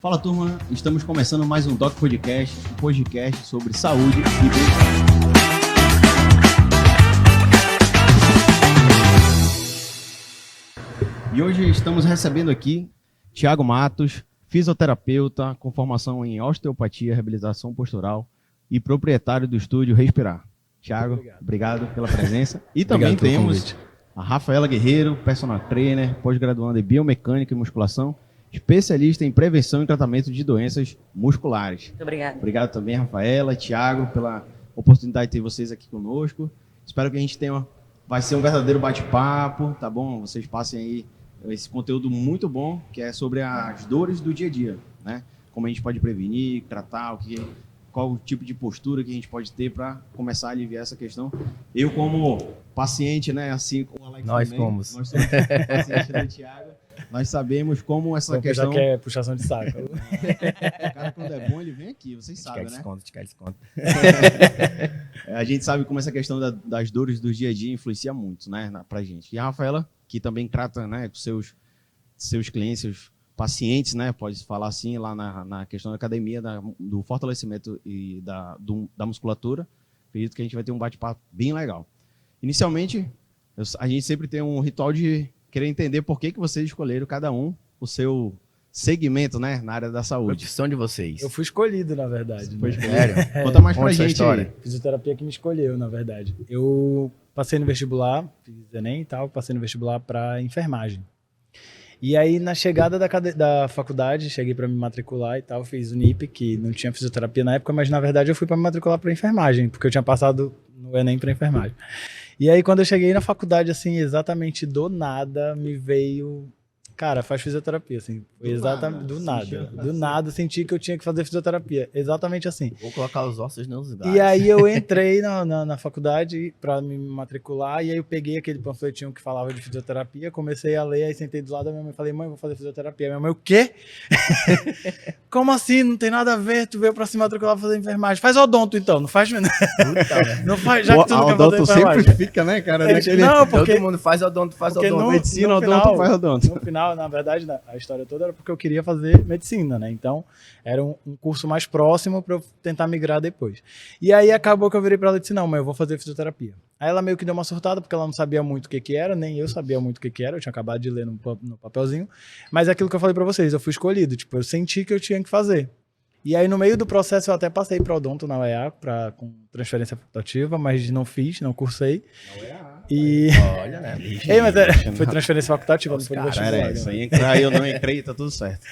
Fala, turma, estamos começando mais um Doc Podcast, um podcast sobre saúde e bem-estar. E hoje estamos recebendo aqui Thiago Matos, fisioterapeuta com formação em osteopatia, reabilitação postural e proprietário do estúdio Respirar. Thiago, obrigado pela presença. E também temos a Rafaela Guerreiro, personal trainer, pós-graduanda em biomecânica e musculação, especialista em prevenção e tratamento de doenças musculares. Muito obrigada. Obrigado também, Rafaela e Thiago, pela oportunidade de ter vocês aqui conosco. Espero que a gente tenha... Vai ser um verdadeiro bate-papo, tá bom? Vocês passem aí esse conteúdo muito bom, que é sobre as dores do dia a dia, né? Como a gente pode prevenir, tratar, qual o tipo de postura que a gente pode ter para começar a aliviar essa questão. Eu, como paciente, né? Assim como o Alex nós também, somos. Nós somos pacientes do Thiago. Nós sabemos como essa questão... Já que é puxação de saco. O cara, quando é bom, ele vem aqui, vocês sabem, né? Te quer desconto. A gente sabe como essa questão das dores do dia a dia influencia muito, né, pra gente. E a Rafaela, que também trata, né, com seus clientes, seus pacientes, né, pode falar assim, lá na questão da academia, do fortalecimento e da musculatura. Acredito que a gente vai ter um bate-papo bem legal. Inicialmente, a gente sempre tem um ritual de querer entender por que vocês escolheram cada um o seu segmento, né, na área da saúde. Profissão de vocês. Eu fui escolhido, na verdade. Foi né? escolhido? Conta mais pra Conta essa gente história. aí. Fisioterapia que me escolheu, na verdade. Eu passei no vestibular, fiz Enem e tal, passei no vestibular para enfermagem. E aí, na chegada da faculdade, cheguei para me matricular e tal, fiz o NIP, que não tinha fisioterapia na época, mas na verdade eu fui para me matricular para enfermagem, porque eu tinha passado no Enem para enfermagem. E aí, quando eu cheguei na faculdade, assim, exatamente do nada, me veio... Cara, faz fisioterapia, assim. Foi exatamente do nada. Do nada, senti que eu tinha que fazer fisioterapia. Exatamente assim. Vou colocar os ossos nos lugares. E aí eu entrei na faculdade para me matricular, e aí eu peguei aquele panfletinho que falava de fisioterapia, comecei a ler, aí sentei do lado da minha mãe e falei, mãe, vou fazer fisioterapia. Minha mãe, o quê? Como assim? Não tem nada a ver, tu veio para se matricular pra fazer enfermagem. Faz odonto então, não faz... Não faz, já que tu não quer fazer enfermagem. Sempre fica, né, cara? Não, porque... Todo mundo faz odonto, Medicina, odonto, final, faz odonto. No final, na verdade, a história toda era porque eu queria fazer medicina, né? Então, era um curso mais próximo para eu tentar migrar depois. E aí acabou que eu virei para ela e disse, não, mãe, eu vou fazer fisioterapia. Aí ela meio que deu uma surtada, porque ela não sabia muito o que era, nem eu sabia muito o que era, eu tinha acabado de ler no papelzinho. Mas é aquilo que eu falei para vocês, eu fui escolhido, tipo, eu senti que eu tinha que fazer. E aí, no meio do processo, eu até passei para odonto na UEA, com transferência facultativa, mas não fiz, não cursei. Na UEA. E... Olha, né? Ei, mas foi transferência facultativa, não foi no vestibular. Cara, isso aí, entrar eu não entrei, tá tudo certo.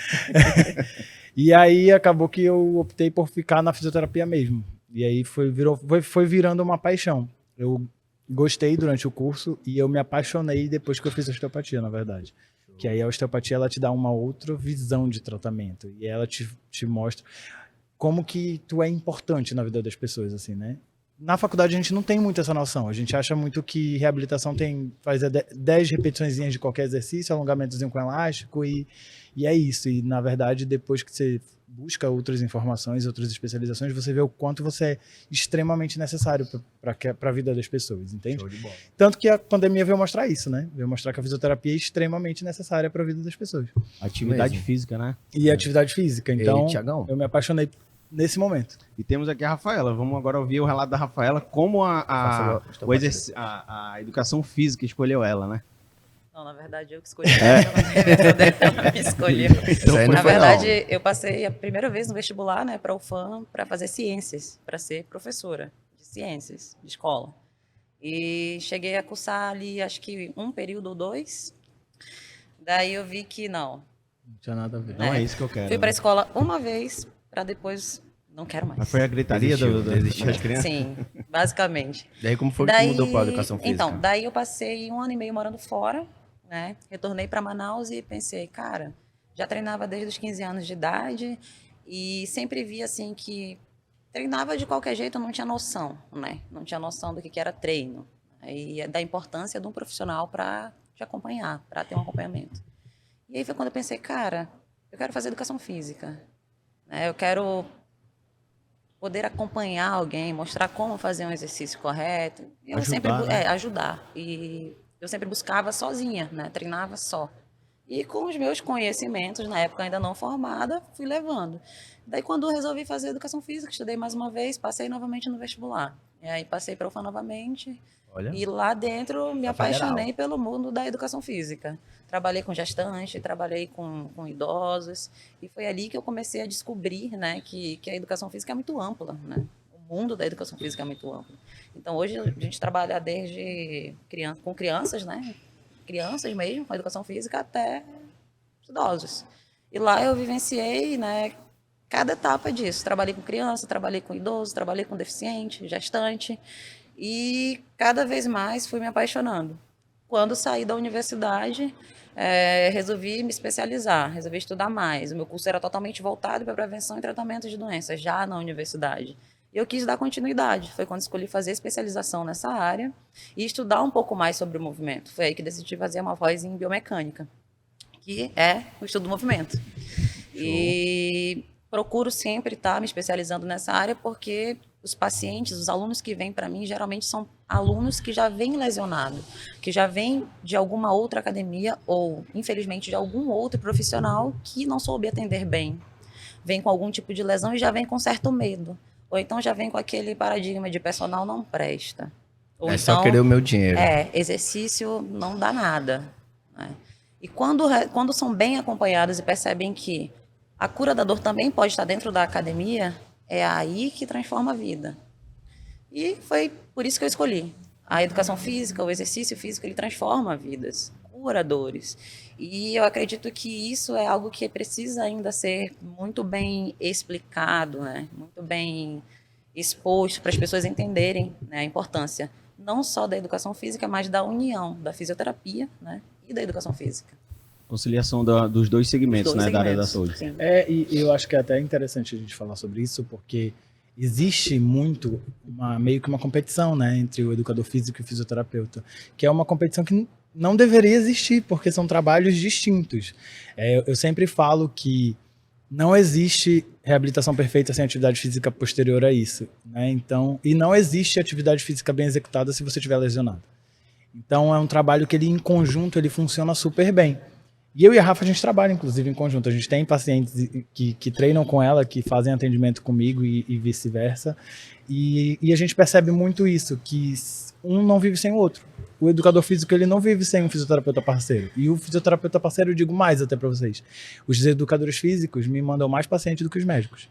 E aí acabou que eu optei por ficar na fisioterapia mesmo. E aí foi virando uma paixão. Eu gostei durante o curso e eu me apaixonei depois que eu fiz osteopatia, na verdade. Que aí a osteopatia, ela te dá uma outra visão de tratamento. E ela te mostra como que tu é importante na vida das pessoas, assim, né? Na faculdade a gente não tem muito essa noção. A gente acha muito que reabilitação faz 10 repetiçõezinhas de qualquer exercício, alongamentozinho com elástico e é isso. E na verdade, depois que você busca outras informações, outras especializações, você vê o quanto você é extremamente necessário para a vida das pessoas, entende? Show de bola. Tanto que a pandemia veio mostrar isso, né? Veio mostrar que a fisioterapia é extremamente necessária para a vida das pessoas. Atividade Mesmo. física, né? E atividade física. Então, Thiagão? eu me apaixonei nesse momento. E temos aqui a Rafaela. Vamos agora ouvir o relato da Rafaela, como a educação física escolheu ela, né? Não, na verdade, eu que escolhi. Ela me escolheu. Na verdade, eu passei a primeira vez no vestibular, né, para a UFAM, para fazer ciências, para ser professora de ciências, de escola. E cheguei a cursar ali, acho que um período ou 2. Daí eu vi que não. Não tinha nada a ver. Não é isso que eu quero. Fui para a escola uma vez, para depois, não quero mais. Mas foi a gritaria Desistiu. das crianças? Sim, basicamente. Daí como foi que mudou para a educação física? Então, daí eu passei 1 ano e meio morando fora, né? Retornei para Manaus e pensei, cara, já treinava desde os 15 anos de idade e sempre vi assim que treinava de qualquer jeito, eu não tinha noção, né? Não tinha noção do que era treino e da importância de um profissional para te acompanhar, para ter um acompanhamento. E aí foi quando eu pensei, cara, eu quero fazer educação física, né? Eu quero poder acompanhar alguém, mostrar como fazer um exercício correto. Eu Ajudar, sempre né? ajudar. E eu sempre buscava sozinha, né? Treinava só. E com os meus conhecimentos, na época ainda não formada, fui levando. Daí quando eu resolvi fazer educação física, estudei mais uma vez, passei novamente no vestibular. E aí passei para UFA novamente. Olha. E lá dentro me Tá apaixonei federal. pelo mundo da educação física. Trabalhei com gestante, trabalhei com idosos. E foi ali que eu comecei a descobrir, né, que a educação física é muito ampla, né? O mundo da educação física é muito amplo. Então hoje a gente trabalha desde com crianças, né? Crianças mesmo, com educação física, até idosos. E lá eu vivenciei, né, cada etapa disso. Trabalhei com criança, trabalhei com idoso, trabalhei com deficiente, gestante. E cada vez mais fui me apaixonando. Quando saí da universidade, resolvi me especializar, resolvi estudar mais. O meu curso era totalmente voltado para prevenção e tratamento de doenças, já na universidade. E eu quis dar continuidade. Foi quando escolhi fazer especialização nessa área e estudar um pouco mais sobre o movimento. Foi aí que decidi fazer uma pós em biomecânica, que é o estudo do movimento. E procuro sempre estar me especializando nessa área porque os pacientes, os alunos que vêm para mim, geralmente são alunos que já vêm lesionados, que já vêm de alguma outra academia ou, infelizmente, de algum outro profissional que não soube atender bem. Vem com algum tipo de lesão e já vem com certo medo. Ou então já vem com aquele paradigma de personal não presta. Ou então, só querer o meu dinheiro. Exercício não dá nada. Né? E quando são bem acompanhados e percebem que a cura da dor também pode estar dentro da academia, é aí que transforma a vida. E foi por isso que eu escolhi. A educação física, o exercício físico, ele transforma vidas, cura dores. E eu acredito que isso é algo que precisa ainda ser muito bem explicado, né? Muito bem exposto para as pessoas entenderem, né, a importância não só da educação física, mas da união da fisioterapia, né, e da educação física. Conciliação dos dois segmentos, né, da área da saúde. Sim. E eu acho que é até interessante a gente falar sobre isso, porque existe muito meio que uma competição, né, entre o educador físico e o fisioterapeuta, que é uma competição que não deveria existir, porque são trabalhos distintos. Eu sempre falo que não existe reabilitação perfeita sem atividade física posterior a isso, né? Então, e não existe atividade física bem executada se você estiver lesionado. Então, é um trabalho que ele, em conjunto, ele funciona super bem. E eu e a Rafa, a gente trabalha, inclusive, em conjunto. A gente tem pacientes que treinam com ela, que fazem atendimento comigo e vice-versa. E a gente percebe muito isso, que um não vive sem o outro. O educador físico, ele não vive sem um fisioterapeuta parceiro. E o fisioterapeuta parceiro, eu digo mais até para vocês. Os educadores físicos me mandam mais pacientes do que os médicos.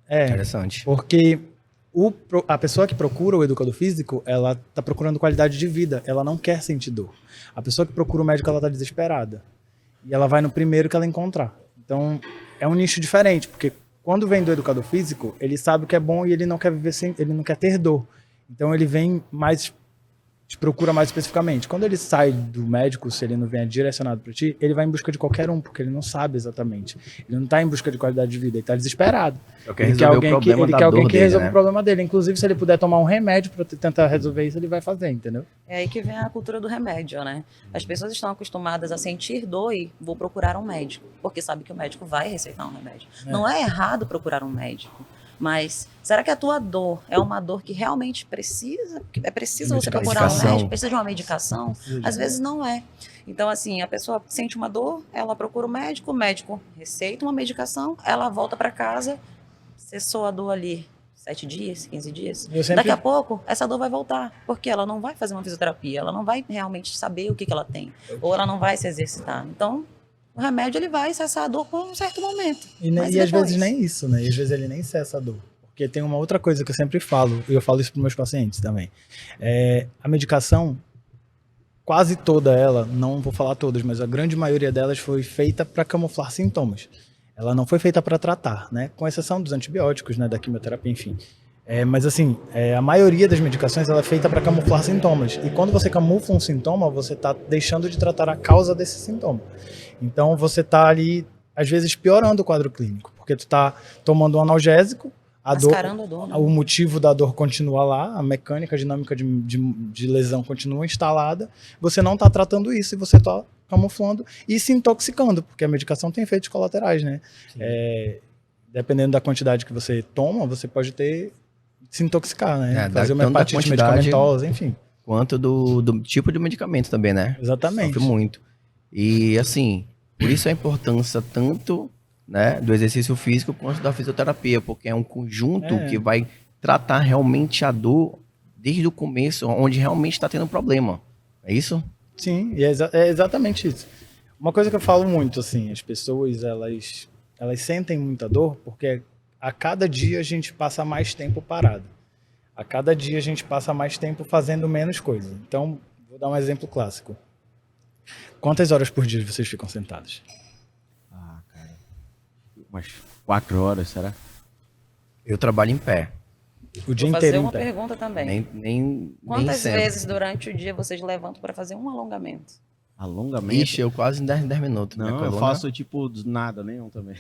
Interessante. Porque a pessoa que procura o educador físico, ela está procurando qualidade de vida. Ela não quer sentir dor. A pessoa que procura o médico, ela está desesperada. E ela vai no primeiro que ela encontrar. Então, é um nicho diferente, porque quando vem do educador físico, ele sabe o que é bom e ele não quer viver sem, ele não quer ter dor. Então, ele vem mais, te procura mais especificamente. Quando ele sai do médico, se ele não vem direcionado para ti, ele vai em busca de qualquer um, porque ele não sabe exatamente. Ele não está em busca de qualidade de vida, ele está desesperado. Ele quer alguém que resolva o problema dele. Inclusive, se ele puder tomar um remédio para tentar resolver isso, ele vai fazer, entendeu? É aí que vem a cultura do remédio, né? As pessoas estão acostumadas a sentir dor e vou procurar um médico, porque sabe que o médico vai receitar um remédio. Não é errado procurar um médico, mas será que a tua dor é uma dor que realmente precisa? É preciso você procurar um médico? Precisa de uma medicação? Às vezes não é. Então, assim, a pessoa sente uma dor, ela procura o médico receita uma medicação, ela volta para casa, cessou a dor ali 7 dias, 15 dias. Daqui a pouco, essa dor vai voltar, porque ela não vai fazer uma fisioterapia, ela não vai realmente saber o que ela tem, ou ela não vai se exercitar. Então, o remédio ele vai cessar a dor por um certo momento. E às vezes nem isso, né? E às vezes ele nem cessa a dor. Porque tem uma outra coisa que eu sempre falo, e eu falo isso para meus pacientes também. A medicação, quase toda ela, não vou falar todas, mas a grande maioria delas foi feita para camuflar sintomas. Ela não foi feita para tratar, né? Com exceção dos antibióticos, né? Da quimioterapia, enfim. Mas assim, a maioria das medicações ela é feita para camuflar sintomas. E quando você camufla um sintoma, você está deixando de tratar a causa desse sintoma. Então você está ali, às vezes, piorando o quadro clínico. Porque tu está tomando um analgésico, mascarando a dor, né? O motivo da dor continua lá, a mecânica, a dinâmica de lesão continua instalada. Você não está tratando isso e você está camuflando e se intoxicando, porque a medicação tem efeitos colaterais, né? Dependendo da quantidade que você toma, você pode se intoxicar, né? Fazer uma hepatite medicamentosa, enfim. Quanto do tipo de medicamento também, né? Exatamente. Sofre muito. E assim, por isso a importância tanto, né, do exercício físico quanto da fisioterapia, porque é um conjunto que vai tratar realmente a dor desde o começo, onde realmente está tendo problema. É isso? Sim, e é exatamente isso. Uma coisa que eu falo muito, assim, as pessoas, elas sentem muita dor porque a cada dia a gente passa mais tempo parado. A cada dia a gente passa mais tempo fazendo menos coisa. Então, vou dar um exemplo clássico. Quantas horas por dia vocês ficam sentados? Ah, cara. Umas 4 horas, será? Eu trabalho em pé. O dia Vou inteiro fazer em uma pé. pergunta também. Nem Quantas sempre. vezes durante o dia vocês levantam para fazer um alongamento? Alongamento? Ixi, eu quase em 10 minutos. Não, Minha eu coluna- faço tipo nada, nenhum também.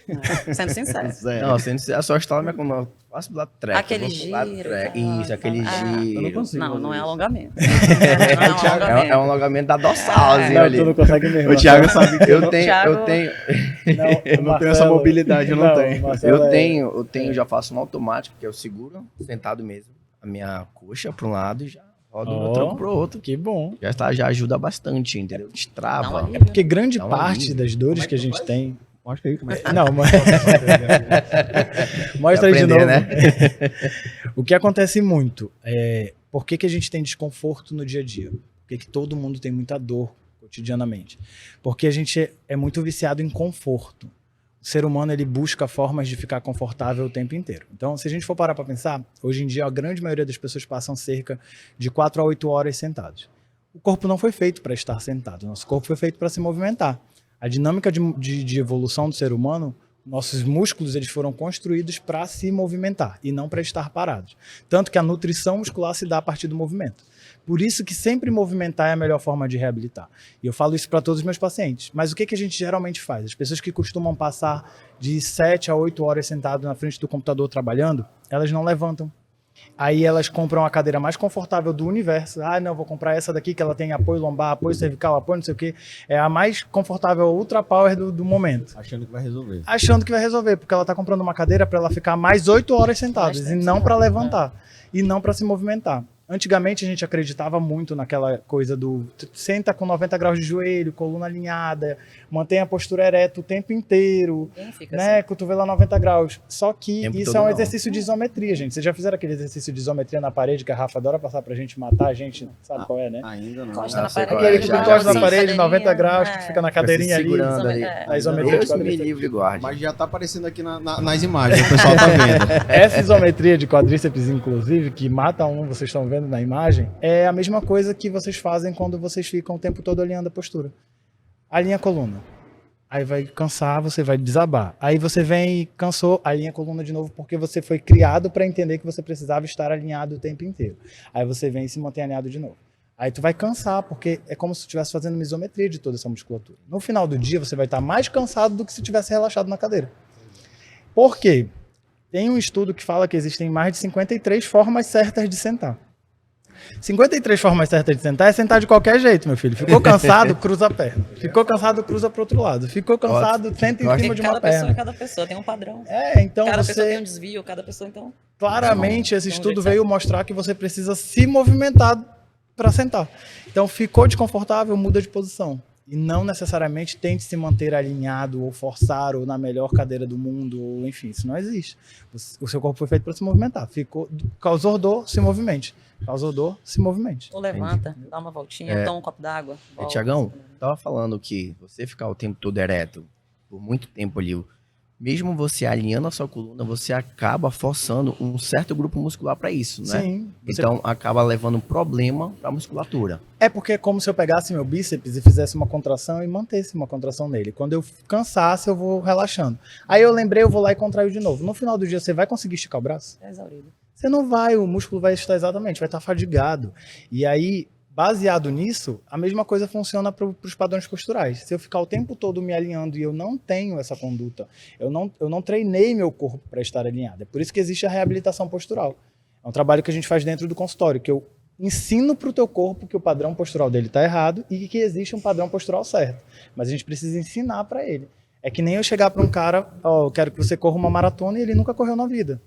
Sendo sincero. Zero. Não, é só instalar minha coluna. Eu faço lá trek. Aquele eu vou lá, giro, trek. tal, Isso, aquele tal. giro. Eu não consigo. Não, fazer não é isso. alongamento. Não é um alongamento. É um alongamento da dorsalzinha Não, ali. tu não consegue mesmo. O Thiago sabe que Eu tenho, Thiago- eu tenho, eu não tenho essa mobilidade, eu não tenho. eu tenho, já faço um automático, que eu seguro, sentado mesmo, a minha coxa para um lado e já rodo o meu tronco pro outro. Que bom. Já ajuda bastante, entendeu? Destrava. Dá uma É porque grande Dá um parte alívio. das dores Como é que a que tu gente faz? tem... Mostra aí como é. Não, mas... Mostra aí de Aprender, novo. né? O que acontece muito é... Por que a gente tem desconforto no dia a dia? Por que todo mundo tem muita dor cotidianamente? Porque a gente é muito viciado em conforto. O ser humano, ele busca formas de ficar confortável o tempo inteiro. Então, se a gente for parar para pensar, hoje em dia a grande maioria das pessoas passam cerca de 4 a 8 horas sentados. O corpo não foi feito para estar sentado, o nosso corpo foi feito para se movimentar. A dinâmica de evolução do ser humano, nossos músculos, eles foram construídos para se movimentar e não para estar parados. Tanto que a nutrição muscular se dá a partir do movimento. Por isso que sempre movimentar é a melhor forma de reabilitar. E eu falo isso para todos os meus pacientes. Mas o que a gente geralmente faz? As pessoas que costumam passar de 7 a 8 horas sentado na frente do computador trabalhando, elas não levantam. Aí elas compram a cadeira mais confortável do universo. Ah, não, vou comprar essa daqui que ela tem apoio lombar, apoio cervical, apoio não sei o quê. É a mais confortável, ultra power do momento. Achando que vai resolver. Achando que vai resolver, porque ela está comprando uma cadeira para ela ficar mais 8 horas sentada e não para levantar, e não para se movimentar. Antigamente a gente acreditava muito naquela coisa do senta com 90 graus de joelho, coluna alinhada, mantém a postura ereta o tempo inteiro, Fica né, assim. cotovelo a 90 graus. Só que Tempo isso todo é um não. exercício de isometria, gente. Vocês já fizeram aquele exercício de isometria na parede que a Rafa adora passar pra gente matar a gente? Sabe qual é, né? Ainda não. Encosta Ah, na sei parede. qual é, Aquele que já, encosta já na fiz. parede, 90 graus, que É. fica na cadeirinha ali. segurando ali. Na isometria de Deus me quadríceps. livre e guarde. Mas já tá aparecendo aqui nas imagens, o pessoal tá vendo. Essa isometria de quadríceps, inclusive, que mata um, vocês estão vendo na imagem, é a mesma coisa que vocês fazem quando vocês ficam o tempo todo alinhando a postura. Alinha a coluna. Aí vai cansar, você vai desabar. Aí você vem e cansou, alinha a coluna de novo, porque você foi criado para entender que você precisava estar alinhado o tempo inteiro. Aí você vem e se mantém alinhado de novo. Aí tu vai cansar, porque é como se tu estivesse fazendo uma isometria de toda essa musculatura. No final do dia, você vai estar mais cansado do que se tivesse relaxado na cadeira. Por quê? Tem um estudo que fala que existem mais de 53 formas certas de sentar. 53 formas certas de sentar é sentar de qualquer jeito, meu filho. Ficou cansado, cruza a perna. Ficou cansado, cruza pro outro lado. Ficou cansado, senta em cima Porque de uma cada pessoa é perna. cada pessoa, tem um padrão. Então Cada pessoa tem um você... desvio, cada pessoa, então... Claramente, esse Tem um estudo jeito veio certo. mostrar que você precisa se movimentar para sentar. Então, ficou desconfortável, muda de posição. E não necessariamente tente se manter alinhado ou forçar ou na melhor cadeira do mundo, ou enfim, isso não existe. O seu corpo foi feito para se movimentar. Causou dor, se movimente. Causou dor, se movimente. Ou levanta, dá uma voltinha, toma um copo d'água. volta. Tiagão, tava falando que você ficar o tempo todo ereto, por muito tempo ali, mesmo você alinhando a sua coluna, você acaba forçando um certo grupo muscular para isso, né? Sim. Então acaba levando um problema para a musculatura. É porque é como se eu pegasse meu bíceps e fizesse uma contração e mantesse uma contração nele. Quando eu cansasse, eu vou relaxando. Aí eu lembrei, eu vou lá e contraio de novo. No final do dia, você vai conseguir esticar o braço? É exaurido. Você não vai, o músculo vai estar exatamente, vai estar fadigado. E aí, baseado nisso, a mesma coisa funciona para os padrões posturais. Se eu ficar o tempo todo me alinhando e eu não tenho essa conduta, eu não treinei meu corpo para estar alinhado. É por isso que existe a reabilitação postural. É um trabalho que a gente faz dentro do consultório, que eu ensino para o teu corpo que o padrão postural dele está errado e que existe um padrão postural certo. Mas a gente precisa ensinar para ele. É que nem eu chegar para um cara, eu quero que você corra uma maratona e ele nunca correu na vida.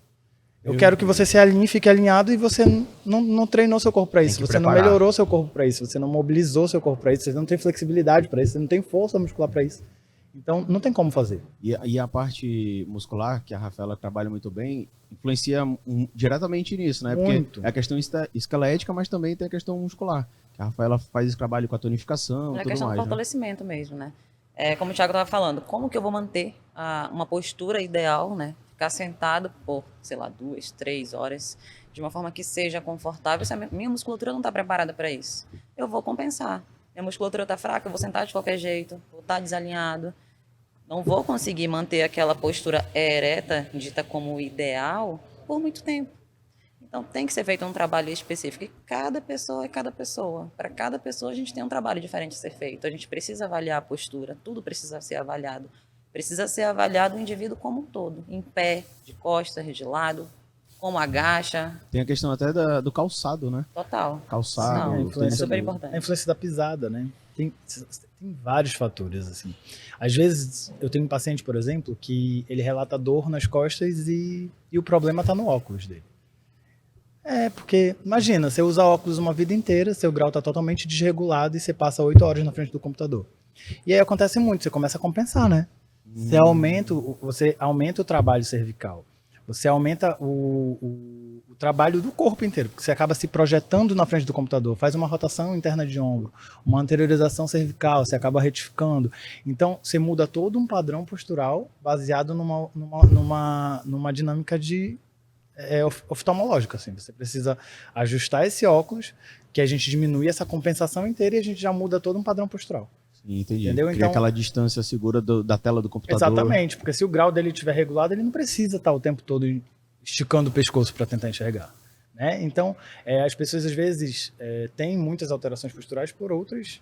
Eu quero que você se alinhe, fique alinhado e você não treinou seu corpo para isso, você não melhorou seu corpo para isso, você não mobilizou seu corpo para isso, você não tem flexibilidade para isso, você não tem força muscular para isso. Então, não tem como fazer. E a parte muscular, que a Rafaela trabalha muito bem, influencia diretamente nisso, né? Muito. Porque é a questão esquelética, mas também tem a questão muscular. A Rafaela faz esse trabalho com a tonificação e É tudo questão do mais, né? fortalecimento mesmo, né? Como o Thiago estava falando, como que eu vou manter uma postura ideal, né? Ficar sentado por, sei lá, 2, 3 horas, de uma forma que seja confortável. Se a minha musculatura não está preparada para isso, eu vou compensar. Minha musculatura está fraca, eu vou sentar de qualquer jeito, vou estar desalinhado. Não vou conseguir manter aquela postura ereta, dita como ideal, por muito tempo. Então, tem que ser feito um trabalho específico. E cada pessoa é cada pessoa. Para cada pessoa, a gente tem um trabalho diferente a ser feito. A gente precisa avaliar a postura. Tudo precisa ser avaliado. Precisa ser avaliado o indivíduo como um todo. Em pé, de costas, de lado, como agacha. Tem a questão até do calçado, né? Total. Calçado. Não, tem é super importante. A influência da pisada, né? Tem vários fatores, assim. Às vezes, eu tenho um paciente, por exemplo, que ele relata dor nas costas e o problema está no óculos dele. Porque, imagina, você usa óculos uma vida inteira, seu grau está totalmente desregulado e você passa 8 horas na frente do computador. E aí acontece muito, você começa a compensar, né? Você aumenta o trabalho cervical. Você aumenta o trabalho do corpo inteiro, porque você acaba se projetando na frente do computador, faz uma rotação interna de ombro, uma anteriorização cervical, você acaba retificando. Então, você muda todo um padrão postural baseado numa dinâmica de oftalmológica. Assim. Você precisa ajustar esse óculos, que a gente diminui essa compensação inteira e a gente já muda todo um padrão postural. Sim, entendi. Entendeu? Cria Então, aquela distância segura da tela do computador. Exatamente, porque se o grau dele estiver regulado, ele não precisa estar o tempo todo esticando o pescoço para tentar enxergar. Né? Então, as pessoas às vezes têm muitas alterações posturais por outras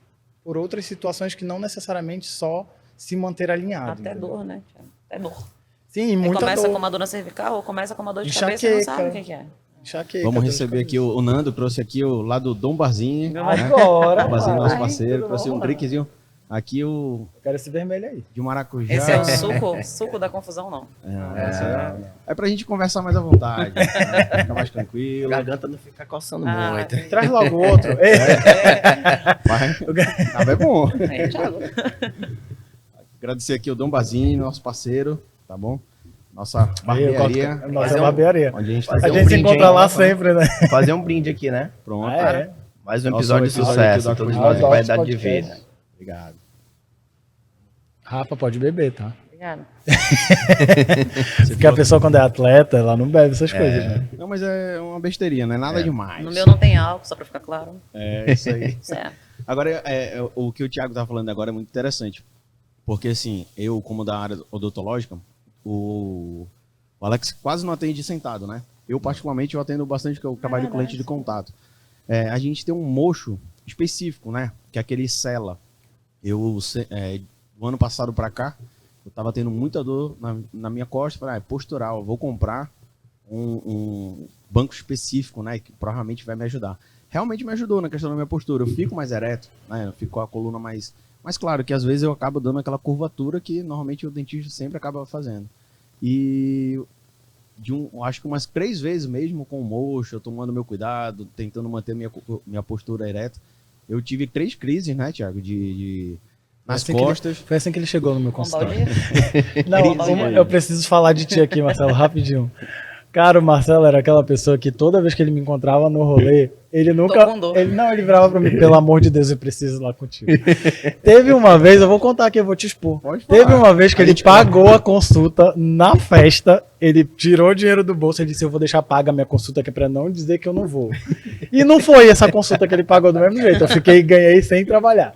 situações que não necessariamente só se manter alinhado. Até entendeu? dor, né? Até dor. Sim, muita começa dor. com uma dor na cervical ou começa com uma dor de Enxaqueca. cabeça e não sabe o que é. Enxaqueca, Vamos dor de receber aqui cabeça. o Nando, trouxe aqui lá do Dom Barzinho. Agora, Dom Barzinho, nosso Ai, parceiro, tudo trouxe um bom? drinkzinho. Aqui o Eu quero esse vermelho aí. de maracujá. Esse é o suco da confusão, não. É pra gente conversar mais à vontade, né? Ficar mais A tranquilo. garganta não fica coçando Ah, muito. entendi. Traz logo o outro. Mas é bom. Thiago. Agradecer aqui o Dom Barzinho, nosso parceiro, tá bom? Nossa Aí eu barbearia. corto- Nossa, Fazer um- barbearia. Onde a gente A fazer tá um gente se brinde, encontra hein? lá sempre, né? Fazer um brinde aqui, né? pronto. Mais um Nosso episódio de episódio sucesso. aqui do Todos Acordão. nós, Adoro qualidade de podcast. vida. Obrigado. Rafa, pode beber, tá? Obrigada. Porque a pessoa, quando é atleta, ela não bebe essas coisas, né? Não, mas é uma besteirinha, não é nada demais. No meu não tem álcool, só pra ficar claro. É isso aí. Certo. Agora, o que o Thiago tá falando agora é muito interessante. Porque, assim, eu, como da área odontológica, o Alex quase não atende sentado, né? Eu, particularmente, eu atendo bastante, porque eu trabalho com lente de contato. A gente tem um mocho específico, né? Que é aquele Sela. Do ano passado pra cá, eu tava tendo muita dor na minha costa. Falei, postural, eu vou comprar um banco específico, né? Que provavelmente vai me ajudar. Realmente me ajudou na questão da minha postura. Eu fico mais ereto, né? Eu fico com a coluna mais... Mas claro que às vezes eu acabo dando aquela curvatura que normalmente o dentista sempre acaba fazendo. E acho que umas 3 vezes mesmo com o mocho, eu tomando meu cuidado, tentando manter minha postura ereta. Eu tive 3 crises, né, Thiago? Nas costas. Foi assim que ele chegou no meu Com consultório. baldia? Não, eu preciso falar de ti aqui, Marcelo, rapidinho. Cara, o Marcelo era aquela pessoa que toda vez que ele me encontrava no rolê, ele nunca. com dor. Ele virava pra mim, pelo amor de Deus, eu preciso ir lá contigo. Teve uma vez, eu vou contar aqui, eu vou te expor. Pode falar. Teve uma vez que ele pagou a consulta na festa, ele tirou o dinheiro do bolso e disse: eu vou deixar paga a minha consulta, que é pra não dizer que eu não vou. E não foi essa consulta que ele pagou do mesmo jeito, eu ganhei sem trabalhar.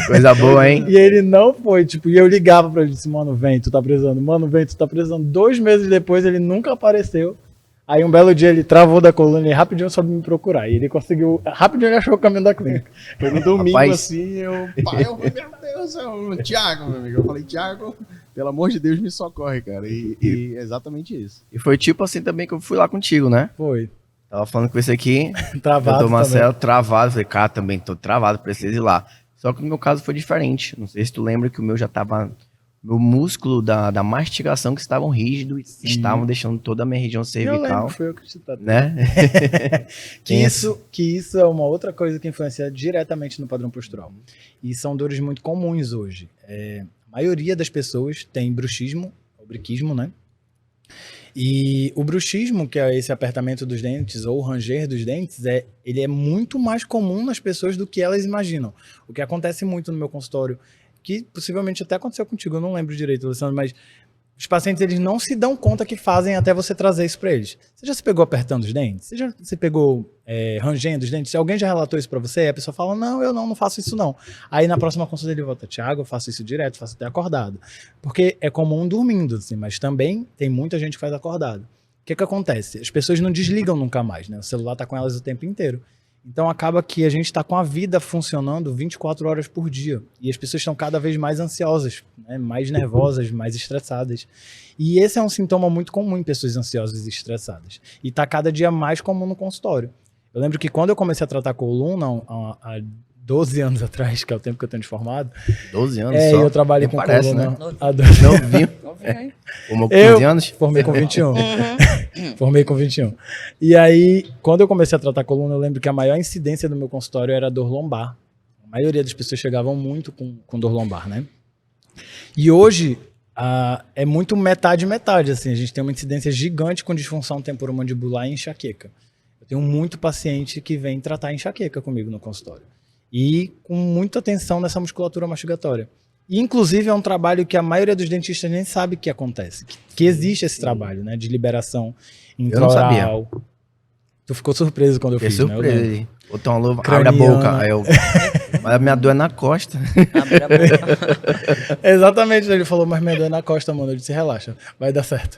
Coisa boa, hein? E ele não foi, tipo, e eu ligava pra ele, disse, mano, vem, tu tá precisando, mano, vem, tu tá precisando. 2 meses depois ele nunca apareceu. Aí um belo dia ele travou da coluna e rapidinho soube me procurar. E ele conseguiu, rapidinho ele achou o caminho da clínica. Foi no domingo, Rapaz. assim, meu Deus, Thiago, meu amigo. Eu falei, Thiago, pelo amor de Deus, me socorre, cara. E exatamente isso. E foi tipo assim também que eu fui lá contigo, né? Foi. Tava falando com esse aqui, Travado doutor Marcelo, travado. Falei, cara, também tô travado, preciso ir lá. Só que no meu caso foi diferente. Não sei se tu lembra que o meu já tava meu músculo da mastigação que estavam rígidos, estavam deixando toda a minha região Eu cervical, lembro, foi eu que te tratei. né? Que isso é uma outra coisa que influencia diretamente no padrão postural. E são dores muito comuns hoje. A maioria das pessoas tem bruxismo, ou briquismo, né? E o bruxismo, que é esse apertamento dos dentes ou ranger dos dentes, ele é muito mais comum nas pessoas do que elas imaginam. O que acontece muito no meu consultório, que possivelmente até aconteceu contigo, eu não lembro direito, Alessandro, mas os pacientes eles não se dão conta que fazem até você trazer isso para eles. Você já se pegou apertando os dentes? Você já se pegou rangendo os dentes? Se alguém já relatou isso para você, a pessoa fala, não, eu não faço isso não. Aí na próxima consulta ele volta, Thiago, eu faço isso direto, faço até acordado. Porque é comum dormindo, assim, mas também tem muita gente que faz acordado. O que acontece? As pessoas não desligam nunca mais, né? O celular está com elas o tempo inteiro. Então acaba que a gente está com a vida funcionando 24 horas por dia. E as pessoas estão cada vez mais ansiosas, né? Mais nervosas, mais estressadas. E esse é um sintoma muito comum em pessoas ansiosas e estressadas. E está cada dia mais comum no consultório. Eu lembro que quando eu comecei a tratar coluna, há 12 anos atrás, que é o tempo que eu tenho de formado. 12 anos só. Eu trabalhei com parece, coluna. né? Há 12 Não vi. Como 15 anos? Formei com 21. Formei com 21. E aí, quando eu comecei a tratar coluna, eu lembro que a maior incidência do meu consultório era dor lombar. A maioria das pessoas chegavam muito com dor lombar, né? E hoje, é muito metade, assim. A gente tem uma incidência gigante com disfunção temporomandibular e enxaqueca. Eu tenho muito paciente que vem tratar enxaqueca comigo no consultório. E com muita atenção nessa musculatura mastigatória. E, inclusive, é um trabalho que a maioria dos dentistas nem sabe que acontece. Que existe esse trabalho, né? De liberação intraoral. Tu ficou surpreso quando eu fiz, surpreso. né? Surpreso. Botou uma luva, abre a boca. Aí eu... Mas a minha dor é na costa. Abre a boca. Exatamente, ele falou, mas minha dor é na costa, mano. Eu disse, relaxa, vai dar certo.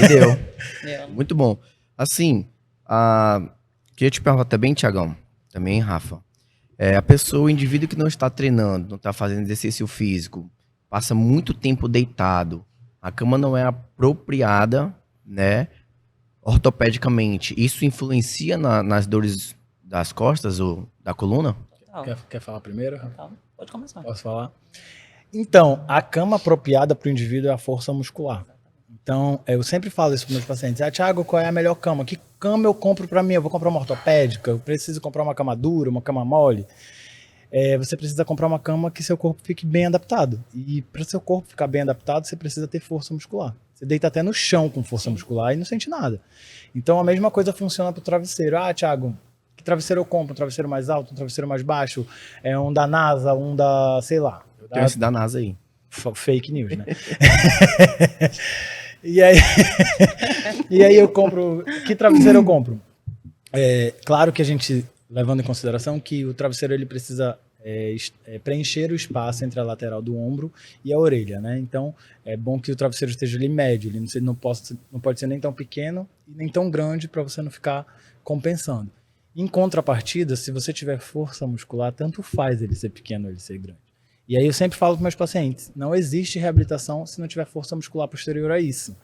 E deu. Deu. Muito bom. Assim, queria te perguntar também, Thiagão, também, Rafa. A pessoa, o indivíduo que não está treinando, não está fazendo exercício físico, passa muito tempo deitado, a cama não é apropriada, né, ortopedicamente. Isso influencia nas dores das costas ou da coluna? Então, Quer falar primeiro? então, pode começar. Posso falar? Então, a cama apropriada para o indivíduo é a força muscular. Então, eu sempre falo isso para meus pacientes. Thiago, qual é a melhor cama? Que cama eu compro para mim? Eu vou comprar uma ortopédica? Eu preciso comprar uma cama dura, uma cama mole? Você precisa comprar uma cama que seu corpo fique bem adaptado. E para seu corpo ficar bem adaptado, você precisa ter força muscular. Você deita até no chão com força muscular e não sente nada. Então, a mesma coisa funciona para o travesseiro. Thiago, que travesseiro eu compro? Um travesseiro mais alto, um travesseiro mais baixo? Um da NASA, um da, sei lá. Tem esse da NASA aí. Fake news, né? E aí eu compro... Que travesseiro eu compro? Claro que a gente, levando em consideração que o travesseiro ele precisa preencher o espaço entre a lateral do ombro e a orelha, né? Então, é bom que o travesseiro esteja ali médio. Ele não pode ser nem tão pequeno e nem tão grande para você não ficar compensando. Em contrapartida, se você tiver força muscular, tanto faz ele ser pequeno ou ele ser grande. E aí eu sempre falo para meus pacientes, não existe reabilitação se não tiver força muscular posterior a isso.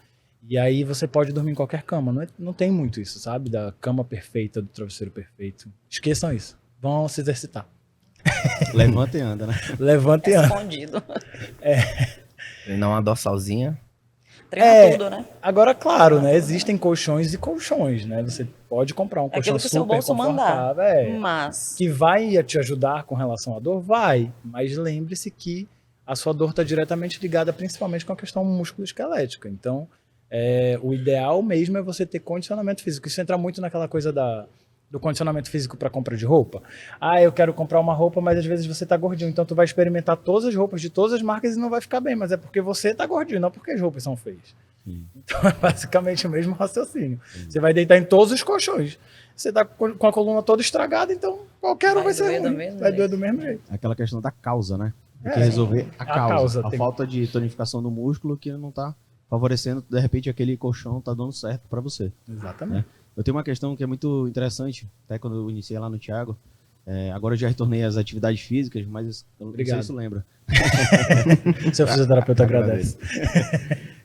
E aí você pode dormir em qualquer cama. Não tem muito isso, sabe? Da cama perfeita, do travesseiro perfeito. Esqueçam isso. Vão se exercitar. Levanta e anda, né? Levanta e anda. Escondido. Treinar uma dorsalzinha. Treina tudo, né? Agora, claro, né? Existem colchões e colchões, né? Você pode comprar um colchão Aquilo que o seu super bolso mandar. confortável. Mas Que vai te ajudar com relação à dor? Vai. Mas lembre-se que a sua dor está diretamente ligada principalmente com a questão músculo-esquelética. Então, o ideal mesmo é você ter condicionamento físico. Isso entra muito naquela coisa do condicionamento físico para compra de roupa. Eu quero comprar uma roupa, mas às vezes você tá gordinho. Então tu vai experimentar todas as roupas de todas as marcas e não vai ficar bem. Mas é porque você tá gordinho, não porque as roupas são feias. Então é basicamente o mesmo raciocínio. Você vai deitar em todos os colchões. Você tá com a coluna toda estragada, então qualquer um vai ser ruim. Vai doer do mesmo jeito. Aquela questão da causa, né? Tem que resolver a causa. A falta de tonificação do músculo que não tá favorecendo, de repente, aquele colchão tá dando certo para você. Exatamente. Né? Eu tenho uma questão que é muito interessante, até quando eu iniciei lá no Thiago. Agora eu já retornei às atividades físicas, mas eu não sei se você lembra. Seu fisioterapeuta agradece.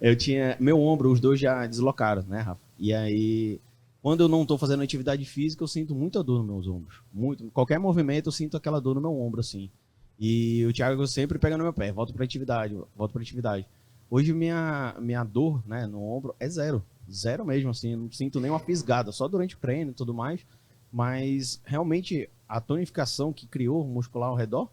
Eu tinha... Meu ombro, os dois já deslocaram, né, Rafa? E aí, quando eu não estou fazendo atividade física, eu sinto muita dor nos meus ombros. Qualquer movimento, eu sinto aquela dor no meu ombro, assim. E o Thiago sempre pega no meu pé, volto para atividade, volto para atividade. Hoje minha dor, né, no ombro é zero. Zero mesmo, assim, não sinto nenhuma fisgada, só durante o treino e tudo mais. Mas realmente a tonificação que criou muscular ao redor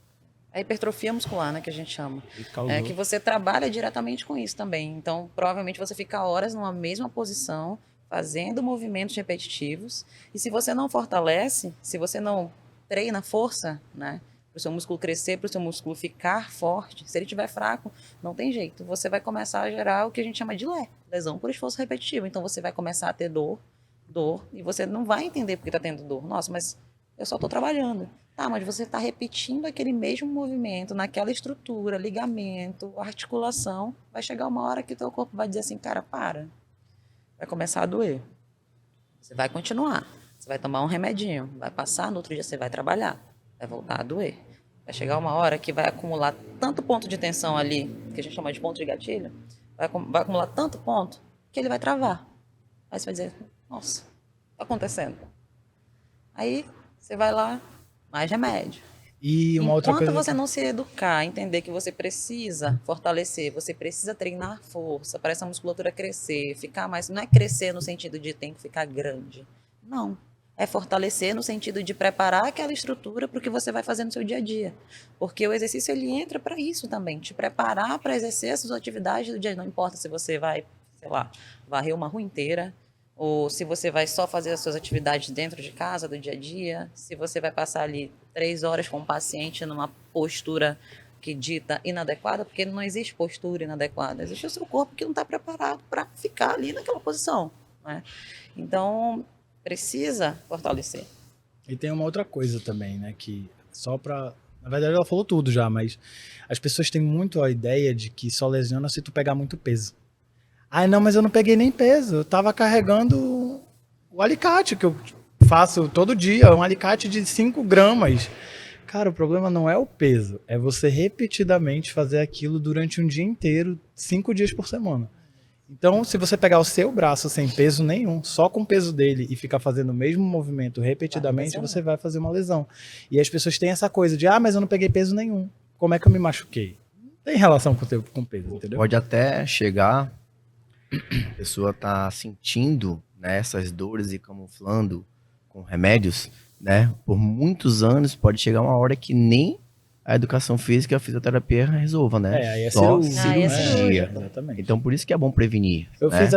A hipertrofia muscular, né, que a gente chama. causou. É que você trabalha diretamente com isso também. Então, provavelmente você fica horas numa mesma posição, fazendo movimentos repetitivos. E se você não fortalece, se você não treina força, né, para o seu músculo crescer, para o seu músculo ficar forte, se ele estiver fraco, não tem jeito. Você vai começar a gerar o que a gente chama de lesão por esforço repetitivo. Então, você vai começar a ter dor, e você não vai entender porque está tendo dor. Nossa, mas eu só estou trabalhando. Tá, mas você está repetindo aquele mesmo movimento, naquela estrutura, ligamento, articulação. Vai chegar uma hora que o teu corpo vai dizer assim, cara, para. Vai começar a doer. Você vai continuar. Você vai tomar um remedinho. Vai passar, no outro dia você vai trabalhar. Vai voltar a doer. Vai chegar uma hora que vai acumular tanto ponto de tensão ali, que a gente chama de ponto de gatilho, vai acumular tanto ponto que ele vai travar. Aí você vai dizer, nossa, tá acontecendo. Aí você vai lá, mais remédio. E uma outra Enquanto coisa. você não se educar, entender que você precisa fortalecer, você precisa treinar força para essa musculatura crescer, ficar mais. Não é crescer no sentido de tem que ficar grande. Não. É fortalecer no sentido de preparar aquela estrutura para o que você vai fazer no seu dia a dia. Porque o exercício ele entra para isso também, te preparar para exercer essas atividades do dia. Não importa se você vai, sei lá, varrer uma rua inteira, ou se você vai só fazer as suas atividades dentro de casa, do dia a dia, se você vai passar ali 3 horas com um paciente numa postura que dita inadequada, porque não existe postura inadequada, existe o seu corpo que não está preparado para ficar ali naquela posição, né? Então, precisa fortalecer. E tem uma outra coisa também, né? Que só pra. Na verdade, ela falou tudo já, mas as pessoas têm muito a ideia de que só lesiona se tu pegar muito peso. Ah, não, mas eu não peguei nem peso. Eu tava carregando o alicate que eu faço todo dia, um alicate de 5 gramas. Cara, o problema não é o peso, é você repetidamente fazer aquilo durante um dia inteiro, 5 dias por semana. Então, se você pegar o seu braço sem peso nenhum, só com o peso dele e ficar fazendo o mesmo movimento repetidamente, você vai fazer uma lesão. E as pessoas têm essa coisa de, mas eu não peguei peso nenhum. Como é que eu me machuquei? Não tem relação com peso, entendeu? Pode até chegar, a pessoa tá sentindo, né, essas dores e camuflando com remédios, né? Por muitos anos, pode chegar uma hora que nem a educação física e a fisioterapia resolva, né? Aí é Só cirurgia. Aí é cirurgia. Exatamente. Então, por isso que é bom prevenir. Eu né?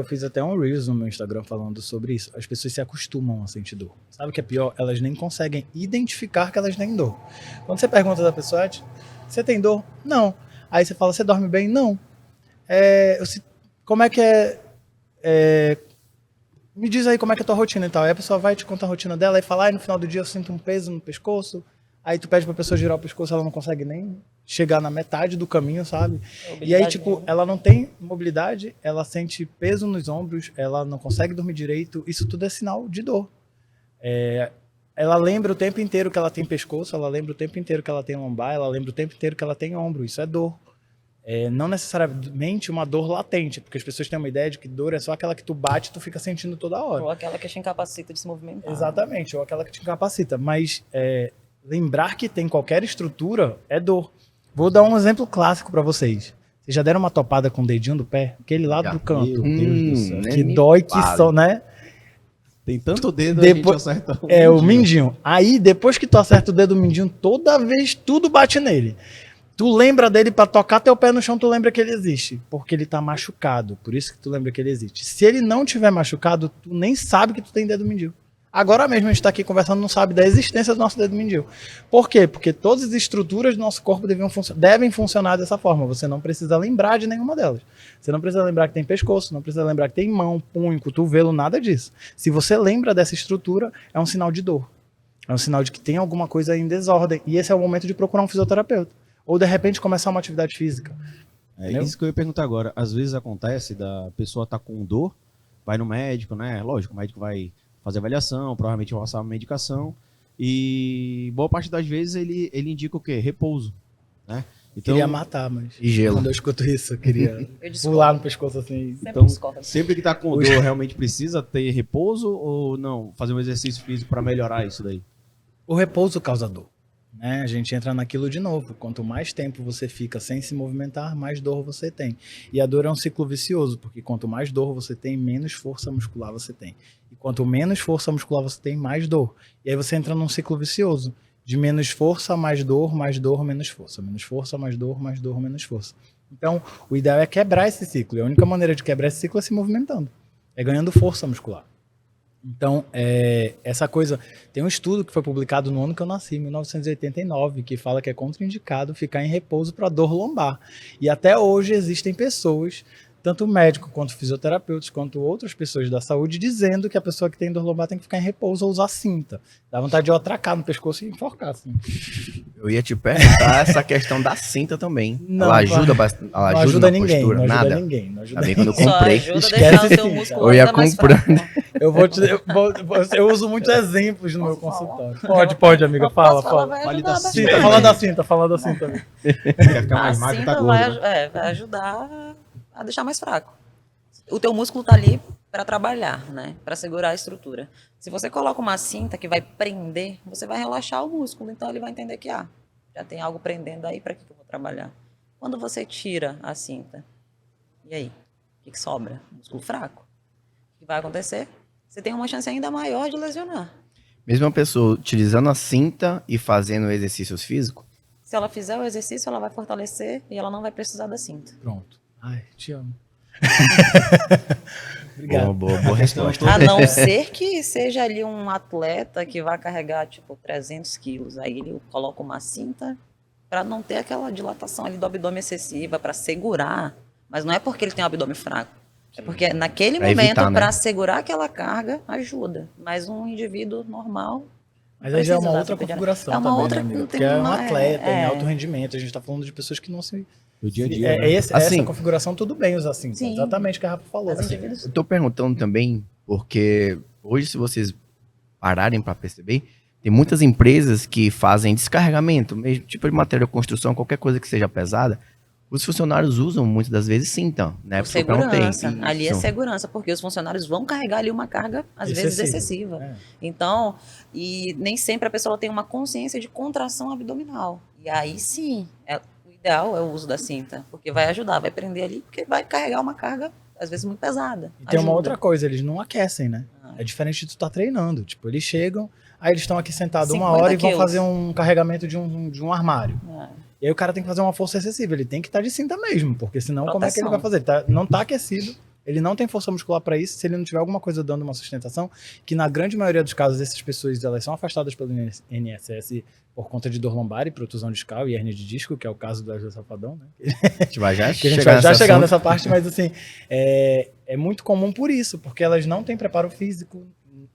fiz até um Reels no meu Instagram falando sobre isso. As pessoas se acostumam a sentir dor. Sabe o que é pior? Elas nem conseguem identificar que elas têm dor. Quando você pergunta da pessoa, você tem dor? Não. Aí você fala, você dorme bem? Não. Como é que me diz aí como é que é a tua rotina e tal. Aí a pessoa vai te contar a rotina dela e fala, no final do dia eu sinto um peso no pescoço. Aí tu pede pra pessoa girar o pescoço, ela não consegue nem chegar na metade do caminho, sabe? E aí, tipo, ela não tem mobilidade, ela sente peso nos ombros, ela não consegue dormir direito, isso tudo é sinal de dor. Ela lembra o tempo inteiro que ela tem pescoço, ela lembra o tempo inteiro que ela tem lombar, ela lembra o tempo inteiro que ela tem ombro, isso é dor. Não necessariamente uma dor latente, porque as pessoas têm uma ideia de que dor é só aquela que tu bate e tu fica sentindo toda hora. Ou aquela que te incapacita de se movimentar. Exatamente, ou aquela que te incapacita, mas lembrar que tem qualquer estrutura é dor. Vou dar um exemplo clássico pra vocês. Vocês já deram uma topada com o dedinho do pé? Aquele lado do canto. Meu Deus do céu. Que dói que só, né? Tem tanto dedo, Depois- a gente acerta O mindinho. Aí, depois que tu acerta o dedo mindinho, toda vez tudo bate nele. Tu lembra dele pra tocar teu pé no chão, tu lembra que ele existe. Porque ele tá machucado. Por isso que tu lembra que ele existe. Se ele não tiver machucado, tu nem sabe que tu tem dedo mindinho. Agora mesmo a gente tá aqui conversando, não sabe da existência do nosso dedo mindinho. Por quê? Porque todas as estruturas do nosso corpo devem funcionar dessa forma. Você não precisa lembrar de nenhuma delas. Você não precisa lembrar que tem pescoço, não precisa lembrar que tem mão, punho, cotovelo, nada disso. Se você lembra dessa estrutura, é um sinal de dor. É um sinal de que tem alguma coisa em desordem. E esse é o momento de procurar um fisioterapeuta. Ou, de repente, começar uma atividade física. É Entendeu? isso que eu ia perguntar agora. Às vezes acontece da pessoa estar com dor, vai no médico, né? Lógico, o médico vai fazer avaliação, provavelmente vai passar uma medicação. E boa parte das vezes ele indica o quê? Repouso, né? Então, Queria matar, mas E gelo. quando eu escuto isso, eu queria Eu discordo. pular no pescoço assim. Sempre então discordo. sempre que tá com dor, realmente precisa ter repouso ou não? Fazer um exercício físico para melhorar isso daí? O repouso causa dor. né? A gente entra naquilo de novo. Quanto mais tempo você fica sem se movimentar, mais dor você tem. E a dor é um ciclo vicioso, porque quanto mais dor você tem, menos força muscular você tem. E quanto menos força muscular você tem, mais dor. E aí você entra num ciclo vicioso. De menos força, mais dor, menos força. Menos força, mais dor, menos força. Então, o ideal é quebrar esse ciclo. E a única maneira de quebrar esse ciclo é se movimentando. É ganhando força muscular. Então, essa coisa... Tem um estudo que foi publicado no ano que eu nasci, em 1989, que fala que é contraindicado ficar em repouso para dor lombar. E até hoje existem pessoas, tanto médicos quanto fisioterapeutas, quanto outras pessoas da saúde, dizendo que a pessoa que tem dor lombar tem que ficar em repouso ou usar cinta. Dá vontade de eu atracar no pescoço e enforcar, assim. Eu ia te perguntar essa questão da cinta também. Não, ela ajuda bastante. Ela Não ajuda ajuda na ninguém, postura, não ajuda nada. ninguém. Não ajuda Também quando eu Só comprei. ajuda a Esquece deixar o teu sim, músculo eu ia ainda mais comprando. fraco. Eu uso muitos exemplos no meu Posso consultório. falar? Pode, amiga, Eu fala, posso falar, fala. vai Fale ajudar da bastante. cinta, Fala da cinta, amiga. Quer ficar A mais magro, tá cinta gordo, vai, né? vai ajudar a deixar mais fraco. O teu músculo tá ali para trabalhar, né? Para segurar a estrutura. Se você coloca uma cinta que vai prender, você vai relaxar o músculo, então ele vai entender que já tem algo prendendo aí, para que eu vou trabalhar? Quando você tira a cinta, e aí? O que sobra? Músculo fraco. O que vai acontecer? Você tem uma chance ainda maior de lesionar. Mesmo a pessoa utilizando a cinta e fazendo exercícios físicos, Se ela fizer o exercício, ela vai fortalecer e ela não vai precisar da cinta. Pronto. Ai, te amo. boa, Obrigado. boa resposta. A não ser que seja ali um atleta que vai carregar, tipo, 300 quilos. Aí ele coloca uma cinta para não ter aquela dilatação ali do abdômen excessiva, para segurar. Mas não é porque ele tem um abdômen fraco. É porque naquele Pra momento, evitar, né? para segurar aquela carga, ajuda. Mas um indivíduo normal... Mas aí já é uma precisa outra da configuração é uma também, outra, né, amiga? não tem Porque é um uma- atleta, em alto rendimento. A gente tá falando de pessoas que não se... Do dia a dia, né? Essa Assim, configuração, tudo bem usar cinta. Sim. Exatamente o que a Rafa falou. Mas indivíduos... Eu tô perguntando também, porque hoje, se vocês pararem para perceber, tem muitas empresas que fazem descarregamento, mesmo tipo de material de construção, qualquer coisa que seja pesada. Os funcionários usam muitas das vezes cinta, né? Por Porque eu perguntei. segurança. Ali é Isso. segurança, porque os funcionários vão carregar ali uma carga, às vezes, excessiva. É. Então, e nem sempre a pessoa tem uma consciência de contração abdominal. E aí sim, o ideal é o uso da cinta, porque vai ajudar, vai prender ali, porque vai carregar uma carga, às vezes, muito pesada. E tem uma Ajuda. outra coisa, eles não aquecem, né? Ah. É diferente de tu estar treinando. Tipo, eles chegam, aí eles estão aqui sentados 50 uma hora e vão quilos. fazer um carregamento de um armário. Ah, E aí o cara tem que fazer uma força excessiva, ele tem que estar de cinta mesmo, porque senão como é que ele Proteção. vai fazer? Não tá aquecido, ele não tem força muscular para isso, se ele não tiver alguma coisa dando uma sustentação, que na grande maioria dos casos essas pessoas elas são afastadas pelo INSS por conta de dor lombar e protusão discal e hernia de disco, que é o caso do Wesley Safadão, né? A gente vai já Que a gente chegar vai já nesse chegar assunto. nessa parte, mas assim, é muito comum por isso, porque elas não têm preparo físico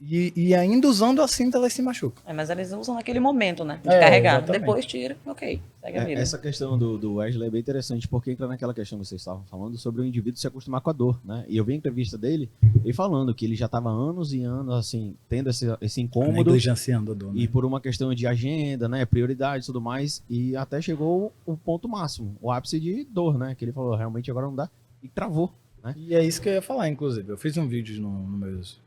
e ainda usando a cinta elas se machucam. mas eles usam naquele momento, né? De É, carregar. exatamente. Depois tira, ok, segue a vida. Essa questão do Wesley é bem interessante, porque entra naquela questão que vocês estavam falando sobre o indivíduo se acostumar com a dor, né? E eu vi a entrevista dele, ele falando que ele já estava anos e anos, assim, tendo esse incômodo, Negligenciando a dor, né? e por uma questão de agenda, né, prioridade e tudo mais, e até chegou o ponto máximo, o ápice de dor, né? Que ele falou, realmente agora não dá, e travou. E é isso que eu ia falar, inclusive. Eu fiz um vídeo no meus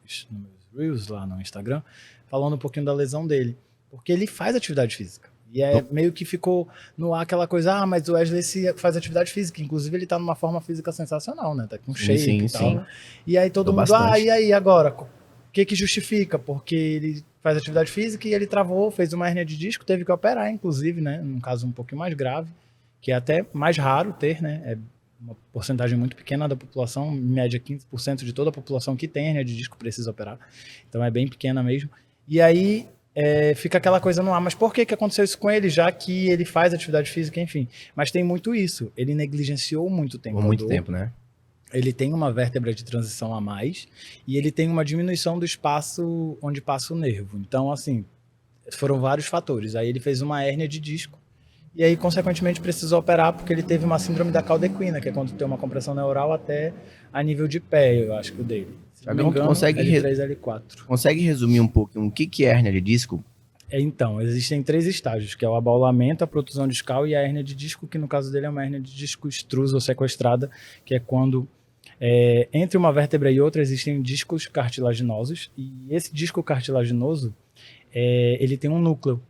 Reels lá no Instagram, falando um pouquinho da lesão dele. Porque ele faz atividade física. E meio que ficou no ar aquela coisa, mas o Wesley faz atividade física. Inclusive, ele tá numa forma física sensacional, né? Tá com shape sim, e tal. sim. E aí todo Tô mundo, bastante. e aí agora? O que justifica? Porque ele faz atividade física e ele travou, fez uma hérnia de disco, teve que operar, inclusive, né? Num caso um pouquinho mais grave, que é até mais raro ter, né? É uma porcentagem muito pequena da população, em média 15% de toda a população que tem hérnia de disco precisa operar. Então é bem pequena mesmo. E aí fica aquela coisa no ar, mas por que aconteceu isso com ele, já que ele faz atividade física, enfim. Mas tem muito isso, ele negligenciou muito tempo. Por muito tempo, né? Ele tem uma vértebra de transição a mais e ele tem uma diminuição do espaço onde passa o nervo. Então, assim, foram vários fatores. Aí ele fez uma hérnia de disco e aí, consequentemente, precisou operar porque ele teve uma síndrome da caldequina, que é quando tem uma compressão neural até a nível de pé, eu acho que o dele. Se não me Thiagão, tu engano, consegue L3, L4. Consegue resumir um pouquinho o que é hérnia de disco? Então, existem 3 estágios, que é o abaulamento, a protusão discal e a hérnia de disco, que no caso dele é uma hérnia de disco extrusa ou sequestrada, que é quando entre uma vértebra e outra existem discos cartilaginosos, e esse disco cartilaginoso, ele tem um núcleo.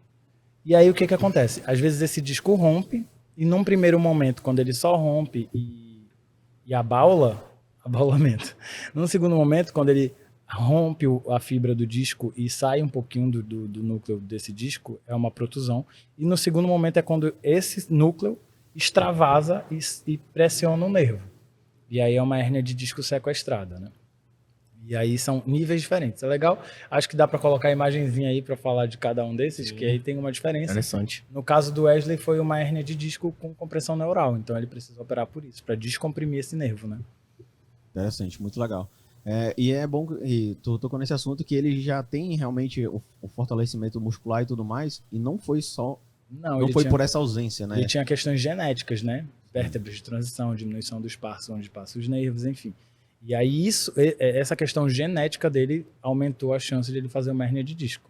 E aí o que acontece? Às vezes esse disco rompe, e num primeiro momento, quando ele só rompe e abaulamento. Num segundo momento, quando ele rompe a fibra do disco e sai um pouquinho do núcleo desse disco, é uma protusão. E no segundo momento é quando esse núcleo extravasa e pressiona o nervo. E aí é uma hérnia de disco sequestrada, né? E aí são níveis diferentes. É legal, acho que dá para colocar a imagenzinha aí para falar de cada um desses, que aí tem uma diferença. Interessante. No caso do Wesley foi uma hérnia de disco com compressão neural, então ele precisa operar por isso, para descomprimir esse nervo, né? Interessante, muito legal. E é bom, e tu tocou nesse assunto, que ele já tem realmente o fortalecimento muscular e tudo mais, e não foi só, não foi por essa ausência, né? Ele tinha questões genéticas, né? Vértebras de transição, diminuição do espaço onde passam os nervos, enfim. E aí essa questão genética dele aumentou a chance de ele fazer uma hérnia de disco.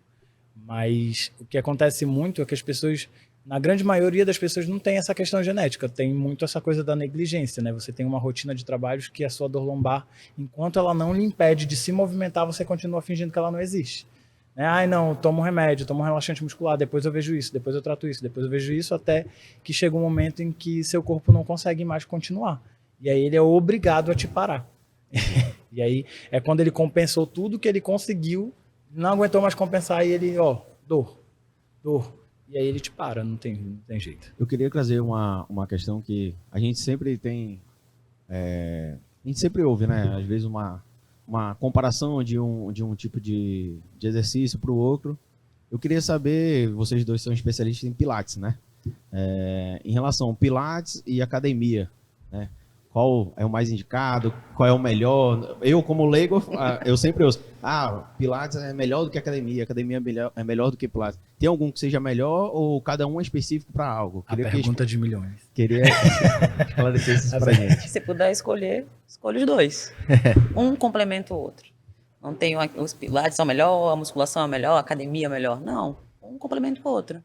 Mas o que acontece muito é que as pessoas, na grande maioria das pessoas, não tem essa questão genética, tem muito essa coisa da negligência, né? Você tem uma rotina de trabalhos que a sua dor lombar, enquanto ela não lhe impede de se movimentar, você continua fingindo que ela não existe. Ai, não, tomo um remédio, tomo um relaxante muscular, depois eu vejo isso, depois eu trato isso, depois eu vejo isso, até que chega um momento em que seu corpo não consegue mais continuar. E aí ele é obrigado a te parar. E aí é quando ele compensou tudo que ele conseguiu, não aguentou mais compensar, e ele, dor. E aí ele te para, não tem jeito. Eu queria trazer uma questão que a gente sempre tem, a gente sempre ouve, né? Às vezes uma comparação de um tipo de exercício para o outro. Eu queria saber, vocês dois são especialistas em Pilates, né? Em relação ao Pilates e academia, né? Qual é o mais indicado? Qual é o melhor? Eu, como leigo, eu sempre ouço, Pilates é melhor do que academia é melhor do que Pilates. Tem algum que seja melhor ou cada um é específico para algo? Pergunta de milhões. Queria esclarecer isso pra gente. Se puder escolher, escolhe os dois. Um complementa o outro. Não tem os Pilates são melhor, a musculação é melhor, a academia é melhor. Não, um complementa o outro.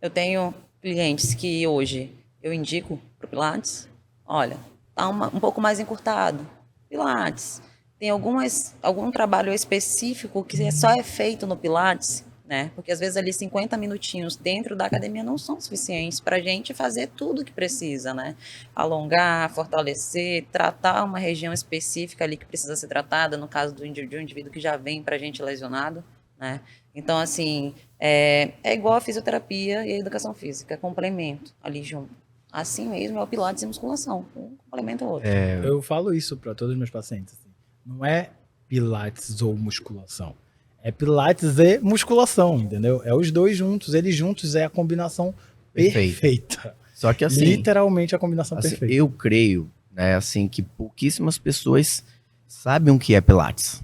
Eu tenho clientes que hoje eu indico para o Pilates, olha, tá um pouco mais encurtado. Pilates. Tem algum trabalho específico que só é feito no Pilates, né? Porque às vezes ali 50 minutinhos dentro da academia não são suficientes para a gente fazer tudo que precisa, né? Alongar, fortalecer, tratar uma região específica ali que precisa ser tratada, no caso do indivíduo que já vem para a gente lesionado, né? Então, assim, é igual a fisioterapia e a educação física, complemento ali junto. Assim mesmo é o Pilates e musculação. Um complementa o outro. Eu falo isso para todos os meus pacientes. Assim. Não é Pilates ou musculação. É Pilates e musculação, entendeu? É os dois juntos. Eles juntos é a combinação perfeita. Só que assim... Literalmente a combinação perfeita. Eu creio, né, assim, que pouquíssimas pessoas sabem o que é Pilates.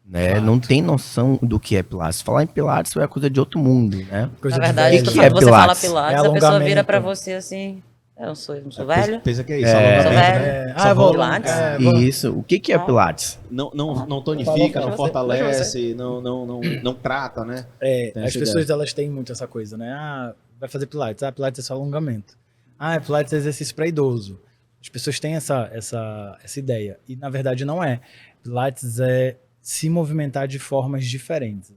Né? Não tem noção do que é Pilates. Falar em Pilates é coisa de outro mundo, né? Na verdade, quando você fala Pilates, a pessoa vira para você assim... Eu não sou velho. Pensa que é isso. Sou velho. Vou Pilates. Isso. O que é Pilates? Não tonifica, não fortalece, não trata, né? As pessoas elas têm muito essa coisa, né? Vai fazer Pilates. Pilates é só alongamento. Pilates é exercício para idoso. As pessoas têm essa ideia. E na verdade não é. Pilates é se movimentar de formas diferentes.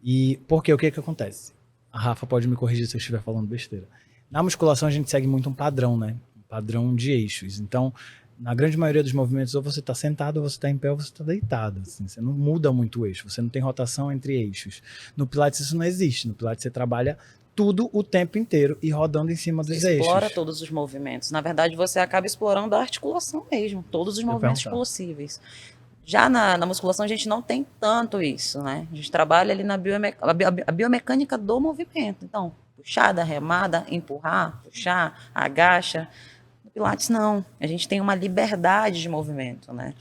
E porque o que acontece? A Rafa pode me corrigir se eu estiver falando besteira. Na musculação a gente segue muito um padrão, né? Um padrão de eixos. Então, na grande maioria dos movimentos, ou você está sentado, ou você está em pé, ou você está deitado. Assim, você não muda muito o eixo, você não tem rotação entre eixos. No Pilates isso não existe. No Pilates você trabalha tudo o tempo inteiro e rodando em cima dos eixos. Explora todos os movimentos. Na verdade, você acaba explorando a articulação mesmo, todos os movimentos possíveis. Já na musculação a gente não tem tanto isso, né? A gente trabalha ali na biomecânica do movimento. Então, puxada, remada, empurrar, puxar, agacha. No Pilates, não. A gente tem uma liberdade de movimento, né?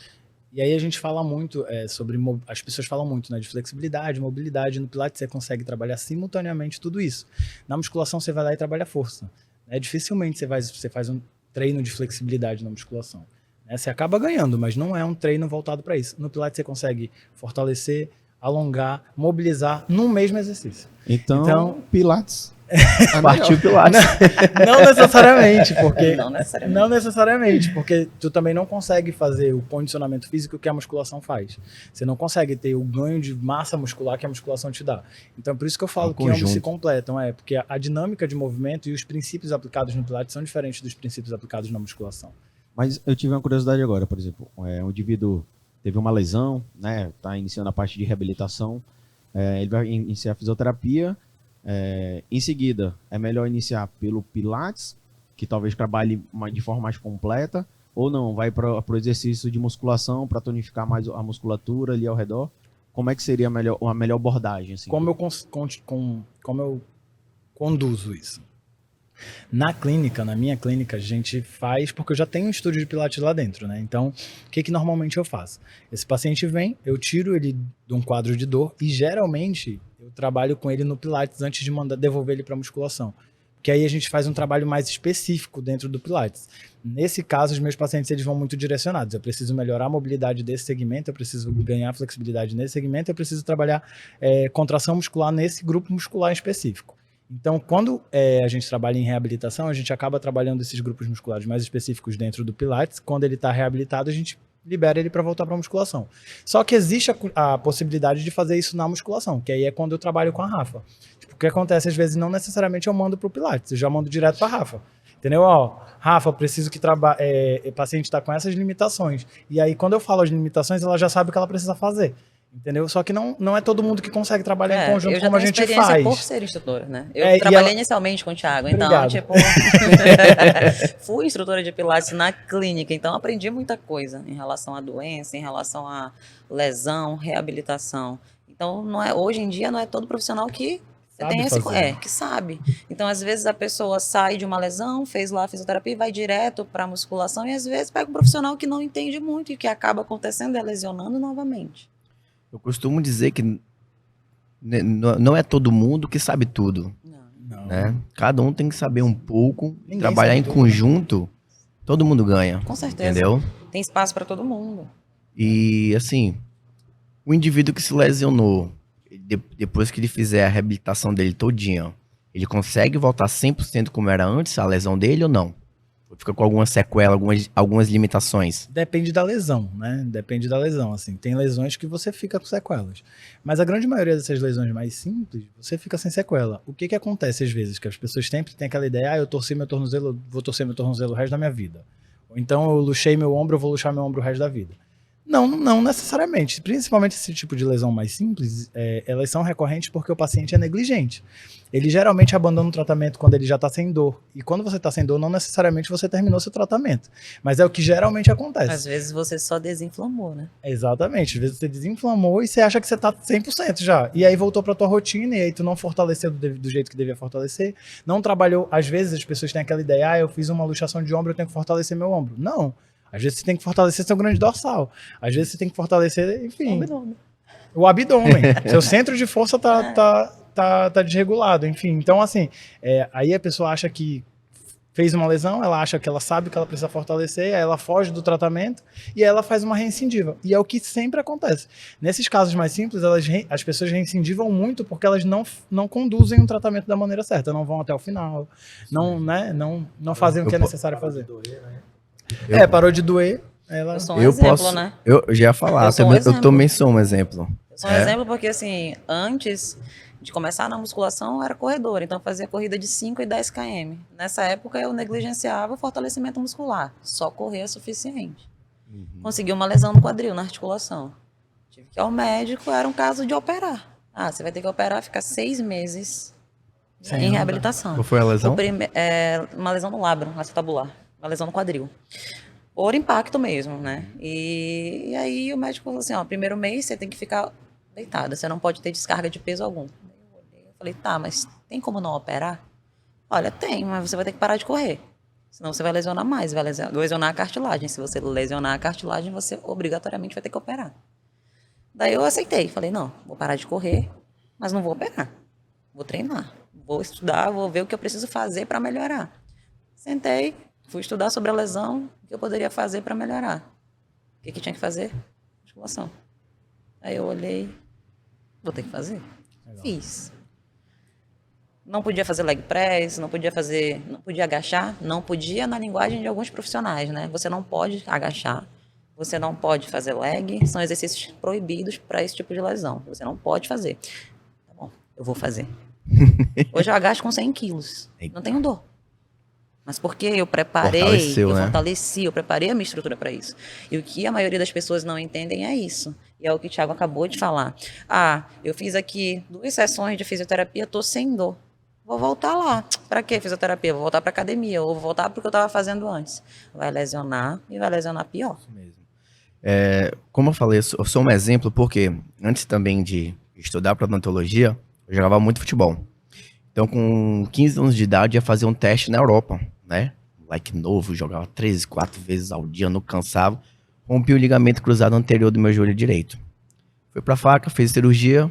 E aí a gente fala muito sobre... As pessoas falam muito, né, de flexibilidade, mobilidade. No Pilates você consegue trabalhar simultaneamente tudo isso. Na musculação você vai lá e trabalha força. Né? Dificilmente você faz um treino de flexibilidade na musculação. Né? Você acaba ganhando, mas não é um treino voltado para isso. No Pilates você consegue fortalecer, alongar, mobilizar no mesmo exercício. Então Pilates Partiu Pilates. Não necessariamente, porque Não necessariamente. não necessariamente, porque tu também não consegue fazer o condicionamento físico que a musculação faz. Você não consegue ter o ganho de massa muscular que a musculação te dá. Então, por isso que eu falo um que ambos se conjunto. completam, porque a dinâmica de movimento e os princípios aplicados no Pilates são diferentes dos princípios aplicados na musculação. Mas eu tive uma curiosidade agora, por exemplo, um indivíduo teve uma lesão, né? Está iniciando a parte de reabilitação, ele vai iniciar a fisioterapia. Em seguida, é melhor iniciar pelo Pilates, que talvez trabalhe de forma mais completa, ou não, vai para o exercício de musculação para tonificar mais a musculatura ali ao redor. Como é que seria a melhor abordagem? Assim? Como eu conduzo isso? Na clínica, na minha clínica, a gente faz, porque eu já tenho um estúdio de Pilates lá dentro, né? Então, o que normalmente eu faço? Esse paciente vem, eu tiro ele de um quadro de dor e geralmente eu trabalho com ele no Pilates antes de devolver ele para musculação. Porque aí a gente faz um trabalho mais específico dentro do Pilates. Nesse caso, os meus pacientes eles vão muito direcionados. Eu preciso melhorar a mobilidade desse segmento, eu preciso ganhar flexibilidade nesse segmento, eu preciso trabalhar contração muscular nesse grupo muscular específico. Então, quando a gente trabalha em reabilitação, a gente acaba trabalhando esses grupos musculares mais específicos dentro do Pilates. Quando ele está reabilitado, a gente libera ele para voltar para a musculação. Só que existe a possibilidade de fazer isso na musculação, que aí é quando eu trabalho com a Rafa. Tipo, o que acontece às vezes, não necessariamente eu mando para o Pilates, eu já mando direto para a Rafa. Entendeu? Ó, Rafa, preciso que o paciente está com essas limitações. E aí, quando eu falo as limitações, ela já sabe o que ela precisa fazer. Entendeu? Só que não é todo mundo que consegue trabalhar em conjunto como a gente faz. Eu já tenho experiência por ser instrutora, né? Eu trabalhei inicialmente com o Thiago, então, Obrigado. tipo... fui instrutora de Pilates na clínica, então aprendi muita coisa em relação à doença, em relação à lesão, reabilitação. Então, hoje em dia, não é todo profissional que tem que sabe. Então, às vezes, a pessoa sai de uma lesão, fez lá a fisioterapia e vai direto para a musculação, e às vezes pega um profissional que não entende muito e que acaba acontecendo lesionando novamente. Eu costumo dizer que não é todo mundo que sabe tudo. Não. Né? Cada um tem que saber um pouco, Ninguém trabalhar sabe em tudo, conjunto, todo mundo ganha. Com certeza. Entendeu? Tem espaço para todo mundo. E assim, o indivíduo que se lesionou, depois que ele fizer a reabilitação dele todinha, ele consegue voltar 100% como era antes, a lesão dele ou não? Fica com alguma sequela, algumas limitações? Depende da lesão, né? Depende da lesão, assim. Tem lesões que você fica com sequelas. Mas a grande maioria dessas lesões mais simples, você fica sem sequela. O que acontece às vezes? Que as pessoas sempre têm aquela ideia, eu torci meu tornozelo, vou torcer meu tornozelo o resto da minha vida. Ou então eu luxei meu ombro, eu vou luxar meu ombro o resto da vida. Não necessariamente. Principalmente esse tipo de lesão mais simples, elas são recorrentes porque o paciente é negligente. Ele geralmente abandona o tratamento quando ele já está sem dor. E quando você está sem dor, não necessariamente você terminou seu tratamento. Mas é o que geralmente acontece. Às vezes você só desinflamou, né? Exatamente. Às vezes você desinflamou e você acha que você está 100% já. E aí voltou para tua rotina e aí tu não fortaleceu do jeito que devia fortalecer. Não trabalhou. Às vezes as pessoas têm aquela ideia, eu fiz uma luxação de ombro, eu tenho que fortalecer meu ombro. Não. Às vezes você tem que fortalecer seu grande dorsal. Às vezes você tem que fortalecer, enfim, o abdômen. Seu centro de força tá desregulado, enfim. Então, assim, aí a pessoa acha que fez uma lesão, ela acha que ela sabe que ela precisa fortalecer, aí ela foge do tratamento e aí ela faz uma reincidiva. E é o que sempre acontece. Nesses casos mais simples, as pessoas reincidivam muito porque elas não conduzem o tratamento da maneira certa, não vão até o final, não fazem o que é necessário fazer. Parou de doer. Eu sou um exemplo, né? Eu já ia falar, eu também sou um exemplo. Eu sou um exemplo porque, assim, antes de começar na musculação, eu era corredora, então eu fazia corrida de 5 e 10 km. Nessa época, eu negligenciava o fortalecimento muscular, só correr é suficiente. Consegui uma lesão no quadril, na articulação. Tive que ir ao médico, era um caso de operar. Você vai ter que operar, ficar 6 meses em reabilitação. Qual foi a lesão? Uma lesão no labro, acetabular. Uma lesão no quadril. Por impacto mesmo, né? E aí o médico falou assim, primeiro mês você tem que ficar deitada, você não pode ter descarga de peso algum. Eu falei, tá, mas tem como não operar? Olha, tem, mas você vai ter que parar de correr. Senão você vai lesionar mais, vai lesionar a cartilagem. Se você lesionar a cartilagem, você obrigatoriamente vai ter que operar. Daí eu aceitei, falei, não, vou parar de correr, mas não vou operar. Vou treinar, vou estudar, vou ver o que eu preciso fazer para melhorar. Sentei, fui estudar sobre a lesão, o que eu poderia fazer para melhorar. O que tinha que fazer? Musculação. Aí eu olhei, vou ter que fazer. Legal. Fiz. Não podia fazer leg press, não podia agachar, não podia na linguagem de alguns profissionais, né? Você não pode agachar, você não pode fazer leg, são exercícios proibidos para esse tipo de lesão. Você não pode fazer. Tá bom, eu vou fazer. Hoje eu agacho com 100 quilos, não tenho dor. Mas porque eu preparei, eu preparei a minha estrutura para isso. E o que a maioria das pessoas não entendem é isso. E é o que o Thiago acabou de falar. Eu fiz aqui 2 sessões de fisioterapia, tô sem dor. Vou voltar lá. Para que fisioterapia? Vou voltar para academia, ou vou voltar para o que eu estava fazendo antes. Vai lesionar e vai lesionar pior. Isso mesmo. Como eu falei, eu sou um exemplo porque antes também de estudar para odontologia, eu jogava muito futebol. Então, com 15 anos de idade, ia fazer um teste na Europa, né? Moleque novo, jogava 3, 4 vezes ao dia, não cansava. Rompi o ligamento cruzado anterior do meu joelho direito. Fui pra faca, fiz cirurgia.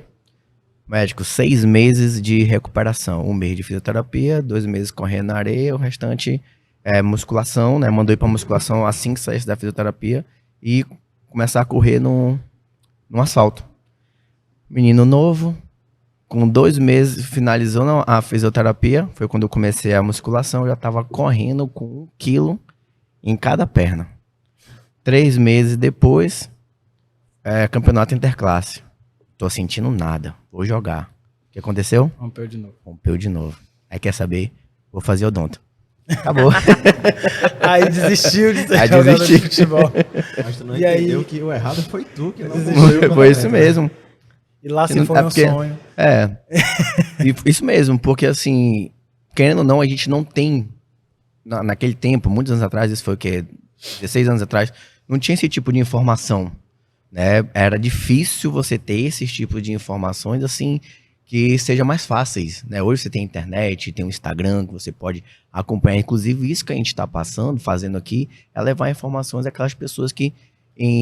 Médico, 6 meses de recuperação. 1 mês de fisioterapia, 2 meses correndo na areia, o restante é musculação, né? Mandou ir pra musculação assim que saísse da fisioterapia e começar a correr no asfalto. Menino novo, com 2 meses finalizando a fisioterapia, foi quando eu comecei a musculação, eu já tava correndo com 1 quilo em cada perna. 3 meses depois, campeonato interclasse. Tô sentindo nada, vou jogar. O que aconteceu? Rompeu de novo. Rompeu de novo. Aí quer saber? Vou fazer odonto. Acabou. Aí desistiu de ser jogador de futebol. Mas tu não E entendeu aí? que o errado foi tu que não Foi isso mesmo. E lá se foi um sonho. Isso mesmo, porque assim, querendo ou não, a gente não tem, naquele tempo, muitos anos atrás, isso foi o quê? 16 anos atrás, não tinha esse tipo de informação, né? Era difícil você ter esses tipos de informações, assim, que sejam mais fáceis, né? Hoje você tem internet, tem um Instagram que você pode acompanhar, inclusive isso que a gente está fazendo aqui, é levar informações àquelas pessoas que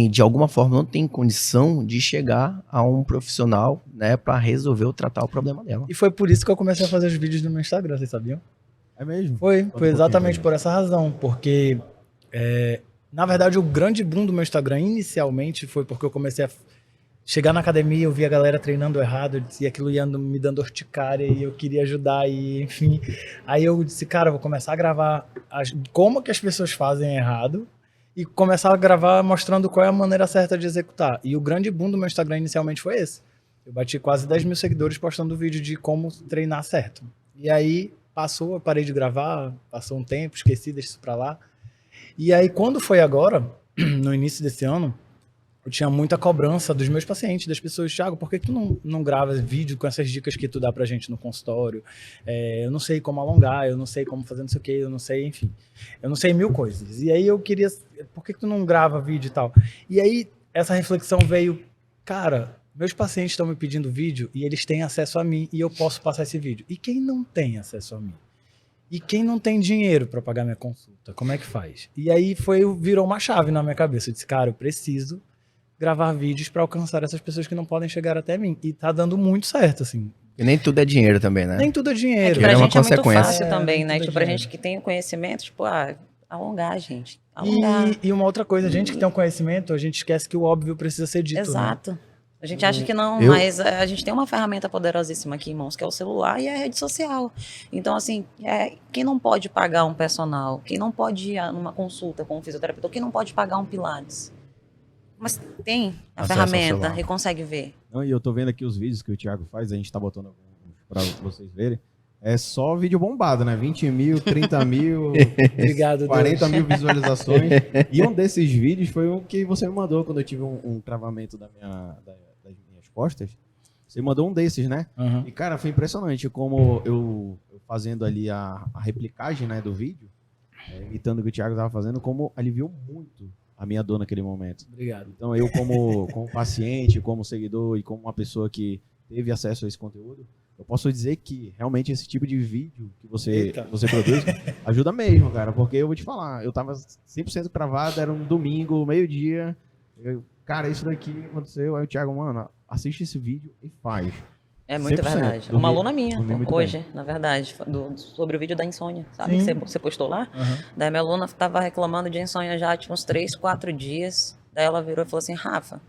de alguma forma não tem condição de chegar a um profissional, né, para resolver ou tratar o problema dela. E foi por isso que eu comecei a fazer os vídeos no meu Instagram, vocês sabiam? É mesmo? Foi exatamente por essa razão, porque na verdade o grande boom do meu Instagram inicialmente foi porque eu comecei a chegar na academia, eu via a galera treinando errado, e aquilo ia me dando urticária e eu queria ajudar e enfim. Aí eu disse, cara, eu vou começar a gravar como que as pessoas fazem errado e começar a gravar mostrando qual é a maneira certa de executar. E o grande boom do meu Instagram inicialmente foi esse. Eu bati quase 10 mil seguidores postando vídeo de como treinar certo. E aí passou, eu parei de gravar, passou um tempo, esqueci, deixa isso pra lá. E aí quando foi agora, no início desse ano, eu tinha muita cobrança dos meus pacientes, das pessoas. Thiago, por que tu não grava vídeo com essas dicas que tu dá pra gente no consultório? Eu não sei como alongar, eu não sei como fazer não sei o que, eu não sei, enfim. Eu não sei 1000 coisas. E aí eu queria, por que tu não grava vídeo e tal? E aí essa reflexão veio, cara, meus pacientes estão me pedindo vídeo e eles têm acesso a mim e eu posso passar esse vídeo. E quem não tem acesso a mim? E quem não tem dinheiro para pagar minha consulta? Como é que faz? E aí virou uma chave na minha cabeça. Eu disse, cara, eu preciso gravar vídeos para alcançar essas pessoas que não podem chegar até mim. E tá dando muito certo, assim. E nem tudo é dinheiro também, né? Nem tudo é dinheiro. Pra É uma gente é muito consequência. fácil também, né? tudo é Tipo, pra dinheiro. gente que tem o conhecimento, tipo, alongar, gente. Alongar. E uma outra coisa, a gente que tem um conhecimento, a gente esquece que o óbvio precisa ser dito. Né? Exato. A gente acha que não, Eu- mas a gente tem uma ferramenta poderosíssima aqui em mãos, que é o celular e a rede social. Então, assim, quem não pode pagar um personal, quem não pode ir numa consulta com um fisioterapeuta, quem não pode pagar um Pilates, mas tem a Acesso ao ferramenta celular. e consegue ver. Não, e eu tô vendo aqui os vídeos que o Thiago faz, a gente tá botando alguns pra vocês verem. É só vídeo bombado, né? 20 mil, 30 mil, Obrigado, 40 mil visualizações. E um desses vídeos foi o que você me mandou quando eu tive um travamento das minhas costas. Você mandou um desses, né? Uhum. E, cara, foi impressionante como eu fazendo ali a replicagem, né, do vídeo, imitando o que o Thiago tava fazendo, como aliviou muito a minha dor naquele momento. Obrigado. Então, eu como paciente, como seguidor e como uma pessoa que teve acesso a esse conteúdo, eu posso dizer que realmente esse tipo de vídeo que você produz ajuda mesmo, cara. Porque eu vou te falar, eu tava 100% travado, era um domingo, meio-dia. Cara, isso daqui aconteceu. Aí o Thiago, mano, assiste esse vídeo e faz. É muito 100%. verdade. Dormi- Uma aluna minha, dormi muito hoje, na verdade, sobre o vídeo da insônia, sabe? Sim. Que você postou lá. Uhum. Daí minha aluna estava reclamando de insônia já tinha uns 3, 4 dias. Daí ela virou e falou assim, Rafa,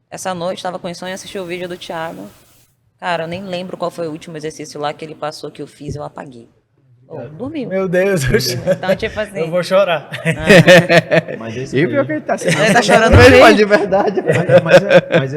essa noite estava com insônia e assistiu o vídeo do Thiago. Cara, eu nem lembro qual foi o último exercício lá que ele passou, que eu fiz, eu apaguei. Oh, dormiu. Meu Deus, Então, tipo assim... eu vou chorar. Mas esse E daí- pior que ele tá sendo. Ele tá chorando Mas mesmo. de verdade. mas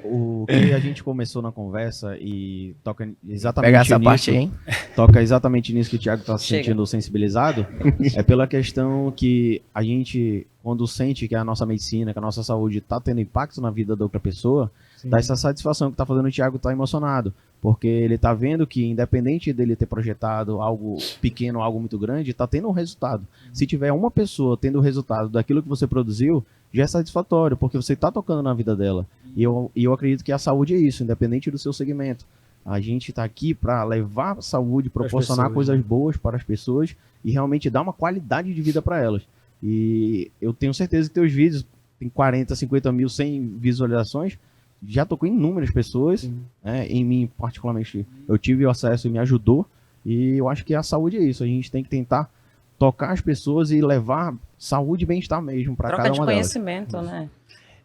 o que a gente começou na conversa e toca exatamente Pegar essa nisso, parte aí, hein? toca exatamente nisso que o Thiago está se Chega. sentindo sensibilizado, é pela questão que a gente, quando sente que a nossa medicina, que a nossa saúde está tendo impacto na vida da outra pessoa, dá essa satisfação que está fazendo o Thiago estar emocionado, porque ele está vendo que, independente dele ter projetado algo pequeno, algo muito grande, está tendo um resultado. Se tiver uma pessoa tendo o resultado daquilo que você produziu, já é satisfatório, porque você está tocando na vida dela. E eu acredito que a saúde é isso, independente do seu segmento. A gente está aqui para levar saúde, proporcionar pessoas, coisas boas para as pessoas e realmente dar uma qualidade de vida para elas. E eu tenho certeza que teus vídeos tem 40, 50 mil, 100 visualizações, já tocou em inúmeras pessoas, né? Em mim particularmente eu tive o acesso e me ajudou, e eu acho que a saúde é isso, a gente tem que tentar tocar as pessoas e levar saúde e bem-estar mesmo para Troca cada de uma delas. conhecimento, né?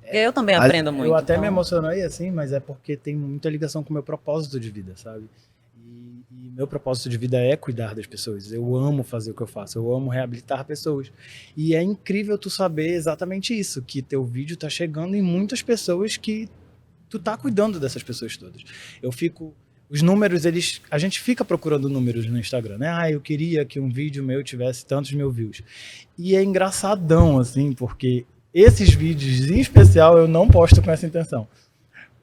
Eu também aprendo muito. Eu até me então- emocionei assim, mas é porque tem muita ligação com o meu propósito de vida, sabe? E meu propósito de vida é cuidar das pessoas. Eu amo fazer o que eu faço, eu amo reabilitar pessoas. E é incrível tu saber exatamente isso, que teu vídeo tá chegando em muitas pessoas que tu tá cuidando dessas pessoas todas. Os números, a gente fica procurando números no Instagram, né? Ah, eu queria que um vídeo meu tivesse tantos mil views. E é engraçadão, assim, porque esses vídeos em especial eu não posto com essa intenção.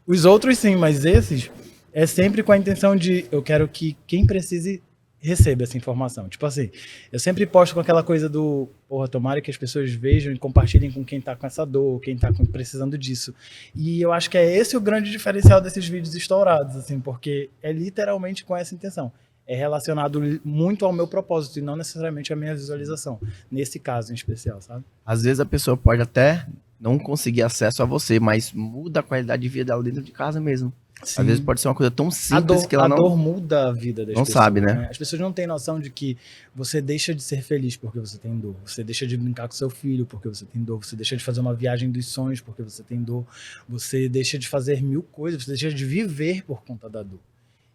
Os outros sim, mas esses é sempre com a intenção de eu quero que quem precise receba essa informação. Tipo assim, eu sempre posto com aquela coisa do, porra, tomara que as pessoas vejam e compartilhem com quem tá com essa dor, quem tá precisando disso. E eu acho que é esse o grande diferencial desses vídeos estourados, assim, porque é literalmente com essa intenção. É relacionado muito ao meu propósito e não necessariamente à minha visualização, nesse caso em especial, sabe? Às vezes a pessoa pode até não conseguir acesso a você, mas muda a qualidade de vida dela dentro de casa mesmo. Sim. Às vezes pode ser uma coisa tão A simples que ela a não... dor muda a vida das não pessoas. sabe, né? As pessoas não têm noção de que você deixa de ser feliz porque você tem dor. Você deixa de brincar com seu filho porque você tem dor. Você deixa de fazer uma viagem dos sonhos porque você tem dor. Você deixa de fazer mil coisas. Você deixa de viver por conta da dor.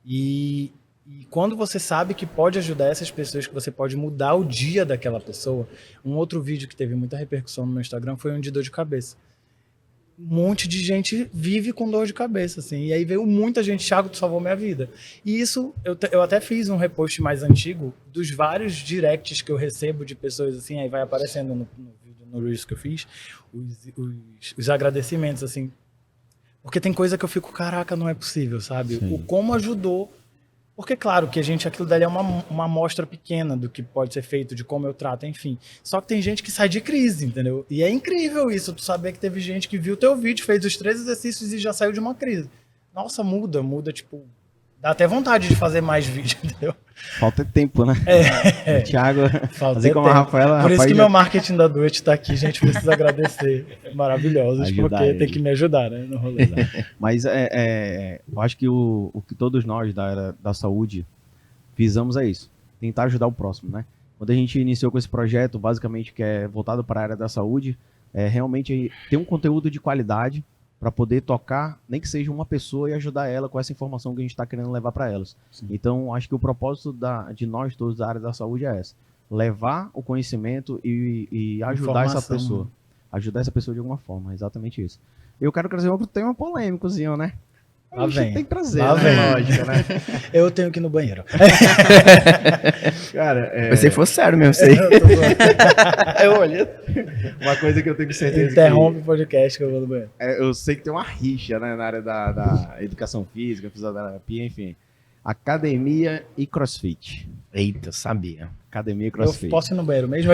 E quando você sabe que pode ajudar essas pessoas, que você pode mudar o dia daquela pessoa. Um outro vídeo que teve muita repercussão no meu Instagram foi um de dor de cabeça. Um monte de gente vive com dor de cabeça, assim. E aí veio muita gente, Thiago, tu salvou minha vida. E isso, eu até fiz um repost mais antigo dos vários directs que eu recebo de pessoas, assim, aí vai aparecendo no vídeo, no Reels que eu fiz, os agradecimentos, assim. Porque tem coisa que eu fico, caraca, não é possível, sabe? Sim. O como ajudou. Porque, claro, que aquilo dali é uma amostra pequena do que pode ser feito, de como eu trato, enfim. Só que tem gente que sai de crise, entendeu? E é incrível isso, tu saber que teve gente que viu teu vídeo, fez os 3 exercícios e já saiu de uma crise. Nossa, muda, tipo... Dá até vontade de fazer mais vídeo, entendeu? Falta tempo, né? O Thiago, Falta assim como a tempo. Rafaela... Por isso rapaz, que meu marketing da Duet tá aqui, gente precisa agradecer. Maravilhosos, Ajudar porque ele. tem que me ajudar, né? No rolê. Mas eu acho que o que todos nós da área da saúde visamos é isso, tentar ajudar o próximo, né? Quando a gente iniciou com esse projeto, basicamente que é voltado para a área da saúde, é realmente ter um conteúdo de qualidade para poder tocar, nem que seja uma pessoa, e ajudar ela com essa informação que a gente está querendo levar para elas. Sim. Então, acho que o propósito de nós todos da área da saúde é essa, levar o conhecimento e ajudar essa Informação, pessoa. né? Ajudar essa pessoa de alguma forma, é exatamente isso. Eu quero trazer outro tema polêmicozinho, né? Lá A gente vem. tem que trazer, Lá né? vem. Lógico, né? Eu tenho que ir no banheiro. Cara, Pensei que fosse sério mesmo, sei. Eu tô zoando. eu olhei. Uma coisa que eu tenho certeza Interrompe o podcast que eu vou no banheiro. eu sei que tem uma rixa, né, na área da educação física, fisioterapia, enfim. Academia e crossfit. Eita, sabia. Academia e Eu crossfit. posso ir no banheiro mesmo?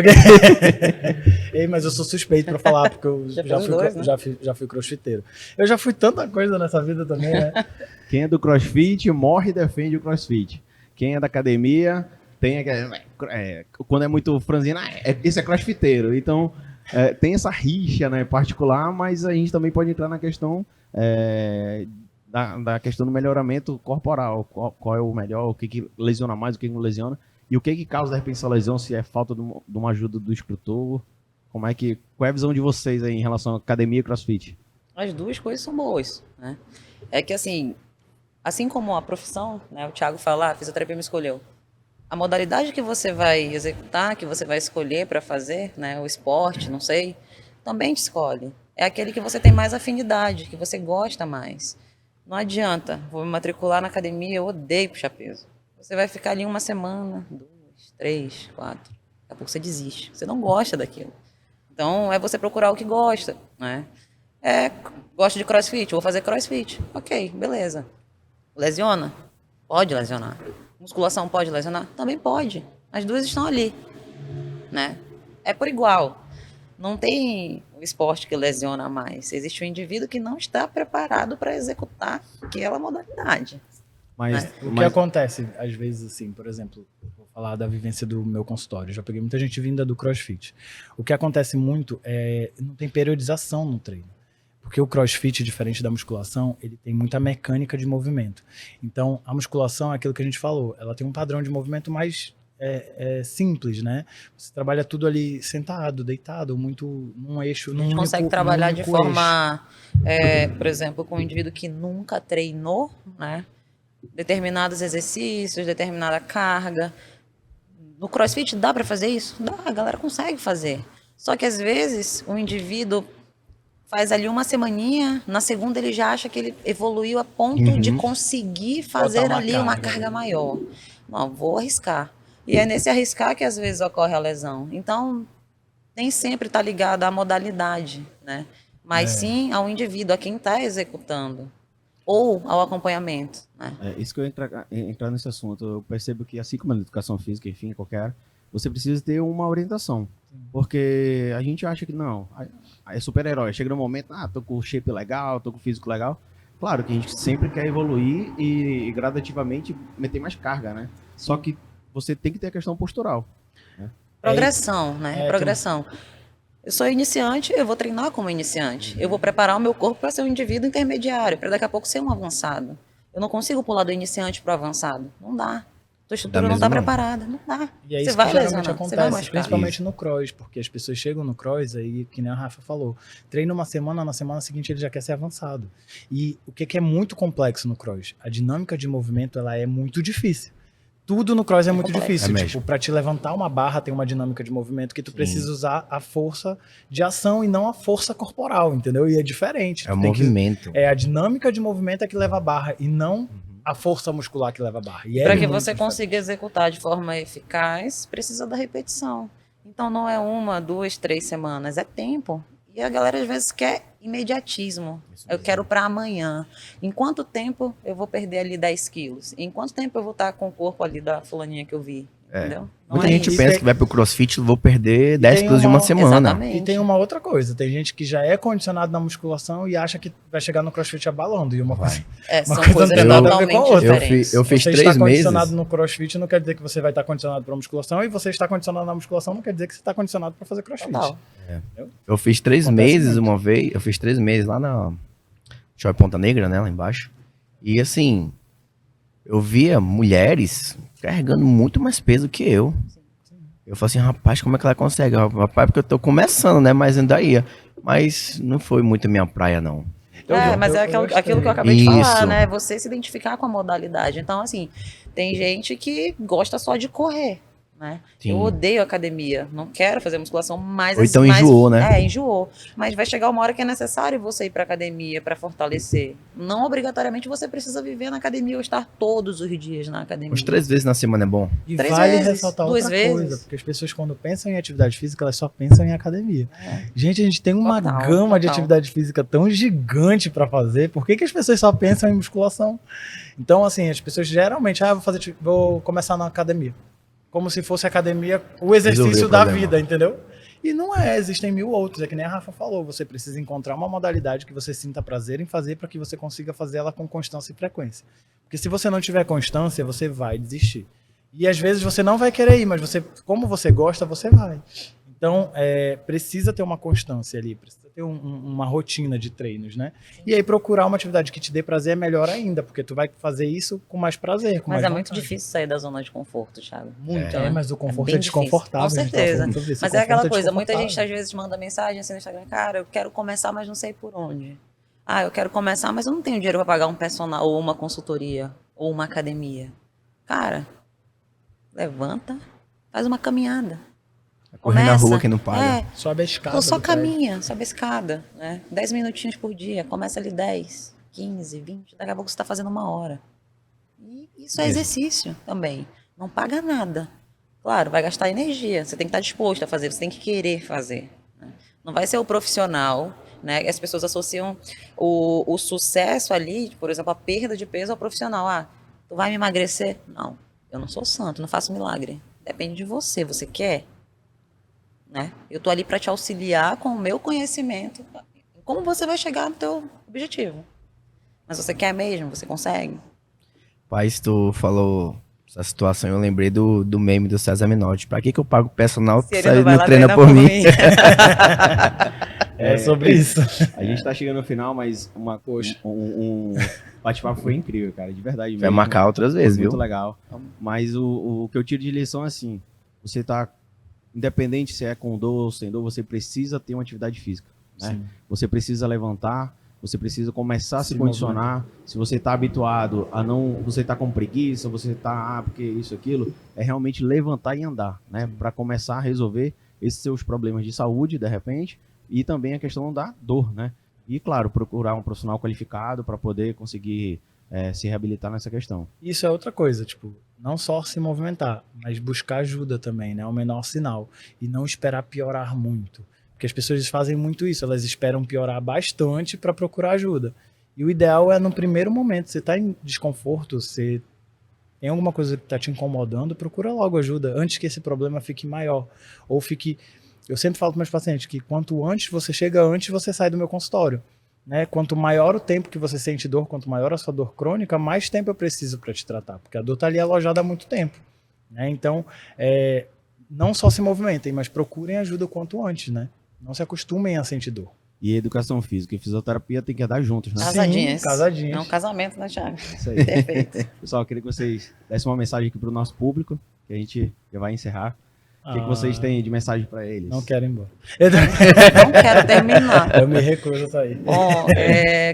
Ei, mas eu sou suspeito pra falar, porque eu Já já fez fui, dois, né? já fui crossfiteiro. Eu já fui tanta coisa nessa vida também, né? Quem é do crossfit morre e defende o crossfit. Quem é da academia tem quando é muito franzino, esse é crossfiteiro. Então, tem essa rixa, né, particular, mas a gente também pode entrar na questão da questão do melhoramento corporal. Qual é o melhor, o que lesiona mais, o que não lesiona. E o que causa, de repente, essa lesão, se é falta de uma ajuda do instrutor. Qual é a visão de vocês aí em relação à academia e crossfit? As duas coisas são boas, né? É que assim, assim como a profissão, né? O Thiago fala, a fisioterapia me escolheu. A modalidade que você vai executar, que você vai escolher para fazer, né? O esporte, não sei, também te escolhe. É aquele que você tem mais afinidade, que você gosta mais. Não adianta, vou me matricular na academia, eu odeio puxar peso. Você vai ficar ali uma semana, 2, 3, 4. Daqui a pouco você desiste. Você não gosta daquilo. Então, é você procurar o que gosta, né? Gosto de crossfit, vou fazer crossfit. Ok, beleza. Lesiona? Pode lesionar. Musculação pode lesionar? Também pode. As duas estão ali, né? É por igual. Não tem o esporte que lesiona mais. Existe um indivíduo que não está preparado para executar aquela modalidade. Mas o que acontece, às vezes, assim, por exemplo, vou falar da vivência do meu consultório. Já peguei muita gente vinda do CrossFit. O que acontece muito é não tem periodização no treino. Porque o CrossFit, diferente da musculação, ele tem muita mecânica de movimento. Então, a musculação é aquilo que a gente falou. Ela tem um padrão de movimento mais simples, né? Você trabalha tudo ali sentado, deitado, muito num eixo. A gente consegue trabalhar de forma, por exemplo, com um indivíduo que nunca treinou, né? Determinados exercícios, determinada carga. No CrossFit dá para fazer isso? Dá, a galera consegue fazer. Só que às vezes o indivíduo faz ali uma semaninha, na segunda ele já acha que ele evoluiu a ponto de conseguir fazer ali uma carga maior. Não, vou arriscar. E é nesse arriscar que às vezes ocorre a lesão. Então, nem sempre está ligado à modalidade, né? Mas sim ao indivíduo, a quem está executando. Ou ao acompanhamento, né? Isso que eu entrar nesse assunto. Eu percebo que, assim como na educação física, enfim, qualquer, você precisa ter uma orientação. Porque a gente acha que não, é super-herói. Chega no momento, tô com o shape legal, tô com o físico legal. Claro que a gente sempre quer evoluir e gradativamente meter mais carga, né? Só que você tem que ter a questão postural. Né? Progressão, né? Progressão. Eu sou iniciante, eu vou treinar como iniciante. Eu vou preparar o meu corpo para ser um indivíduo intermediário, para daqui a pouco ser um avançado. Eu não consigo pular do iniciante para o avançado. Não dá. Tua estrutura não está preparada. Não dá. E é isso que geralmente acontece, principalmente no cross, porque as pessoas chegam no cross, aí, que nem a Rafa falou, treina uma semana, na semana seguinte ele já quer ser avançado. E o que é muito complexo no cross? A dinâmica de movimento ela é muito difícil. Tudo no cross é muito difícil. Tipo, para te levantar uma barra tem uma dinâmica de movimento que tu precisa usar a força de ação e não a força corporal, entendeu? E é diferente. É o movimento. A dinâmica de movimento é que leva a barra e não a força muscular que leva a barra. Para que você consiga executar de forma eficaz, precisa da repetição. Então não é 1, 2, 3 semanas, é tempo. E a galera às vezes quer imediatismo. Eu quero para amanhã. Em quanto tempo eu vou perder ali 10 quilos? Em quanto tempo eu vou estar com o corpo ali da fulaninha que eu vi? Entendeu? Muita gente pensa que vai pro CrossFit e vou perder 10 quilos de uma semana. Exatamente. E tem uma outra coisa. Tem gente que já é condicionado na musculação e acha que vai chegar no CrossFit abalando. E uma coisa são coisas totalmente diferentes. Eu fiz 3 meses. Você está condicionado no CrossFit não quer dizer que você vai estar condicionado para musculação. E você está condicionado na musculação não quer dizer que você está condicionado para fazer CrossFit. Eu fiz 3 meses uma vez. Eu fiz 3 meses lá na Shopping Ponta Negra, né? Lá embaixo. E assim, eu via mulheres carregando muito mais peso que eu. Eu falei assim, rapaz, como é que ela consegue? Rapaz, porque eu tô começando, né? Mas ainda ia. Mas não foi muito a minha praia, não. Mas é aquilo que eu acabei de falar, né? Você se identificar com a modalidade. Então, assim, tem gente que gosta só de correr, né? Sim. Eu odeio academia, não quero fazer musculação, mas... Ou então enjoou, né? Enjoou. Mas vai chegar uma hora que é necessário você ir pra academia para fortalecer. Não obrigatoriamente você precisa viver na academia ou estar todos os dias na academia. Uns 3 vezes na semana é bom. E 3 vale vezes, ressaltar 2 outra vezes. coisa, porque as pessoas quando pensam em atividade física, elas só pensam em academia. Gente, a gente tem uma gama de atividade física tão gigante para fazer, por que as pessoas só pensam em musculação? Então, assim, as pessoas geralmente, vou começar na academia. Como se fosse a academia o exercício da vida, entendeu? E não é, existem 1000 outros, é que nem a Rafa falou, você precisa encontrar uma modalidade que você sinta prazer em fazer para que você consiga fazer ela com constância e frequência. Porque se você não tiver constância, você vai desistir. E às vezes você não vai querer ir, mas você, como você gosta, você vai. Então, precisa ter uma constância ali, precisa ter uma rotina de treinos, né? E aí procurar uma atividade que te dê prazer é melhor ainda, porque tu vai fazer isso com mais prazer, com mas mais muito difícil sair da zona de conforto, Thiago. Muito, né? Mas o conforto é desconfortável. Com certeza. Mas é aquela coisa, muita gente às desconfortável. vezes manda mensagem assim no Instagram, cara, eu quero começar, mas não sei por onde. Ah, eu quero começar, mas eu não tenho dinheiro para pagar um personal ou uma consultoria ou uma academia. Cara, levanta, faz uma caminhada. Correr na Começa. rua que não paga. É, Sobe a escada. ou só do prédio. caminha, sobe a escada, né? 10 minutinhos por dia, começa ali 10, 15, 20, daqui a pouco você está fazendo 1 hora. E isso é exercício também. Não paga nada. Claro, vai gastar energia, você tem que estar disposto a fazer, você tem que querer fazer. Né? Não vai ser o profissional, né? As pessoas associam o sucesso ali, por exemplo, a perda de peso ao profissional. Ah, tu vai me emagrecer? Não, eu não sou santo, não faço milagre. Depende de você, você quer? Né? Eu tô ali para te auxiliar com o meu conhecimento, como você vai chegar no teu objetivo. Mas você quer mesmo? Você consegue? Paz, tu falou essa situação, eu lembrei do meme do César Menotti. Pra que eu pago personal Se ele se não ele vai não lá treina treinar por por mim? mim. É sobre isso. A gente tá chegando no final, mas Poxa. um bate-papo foi incrível, cara, de verdade Vai mesmo. marcar outras vezes, Foi muito viu? legal. Mas o que eu tiro de lição é assim, você tá, independente se é com dor ou sem dor, você precisa ter uma atividade física, né? Sim. Você precisa levantar, você precisa começar a se Se condicionar. Se você está habituado a não, você está com preguiça, você está, porque isso, aquilo, é realmente levantar e andar, né? Para começar a resolver esses seus problemas de saúde, de repente, e também a questão da dor, né? E, claro, procurar um profissional qualificado para poder conseguir se reabilitar nessa questão. Isso é outra coisa, tipo, não só se movimentar, mas buscar ajuda também, né? É o menor sinal. E não esperar piorar muito. Porque as pessoas fazem muito isso, elas esperam piorar bastante para procurar ajuda. E o ideal é, no primeiro momento, você está em desconforto, você tem alguma coisa que está te incomodando, procura logo ajuda, antes que esse problema fique maior. Ou fique... Eu sempre falo para meus pacientes que quanto antes você chega, antes você sai do meu consultório. Né? Quanto maior o tempo que você sente dor, quanto maior a sua dor crônica, mais tempo eu preciso para te tratar, porque a dor está ali alojada há muito tempo. Né? Então, não só se movimentem, mas procurem ajuda o quanto antes, né? Não se acostumem a sentir dor. E educação física e fisioterapia tem que andar juntos, né? Casadinhas. Sim, casadinhas. É um casamento, né, Thiago? Isso aí. Perfeito. Pessoal, eu queria que vocês dessem uma mensagem aqui para o nosso público, que a gente já vai encerrar. O que vocês têm de mensagem para eles? Não quero ir embora. Não quero terminar. Eu me recuso a sair. Bom,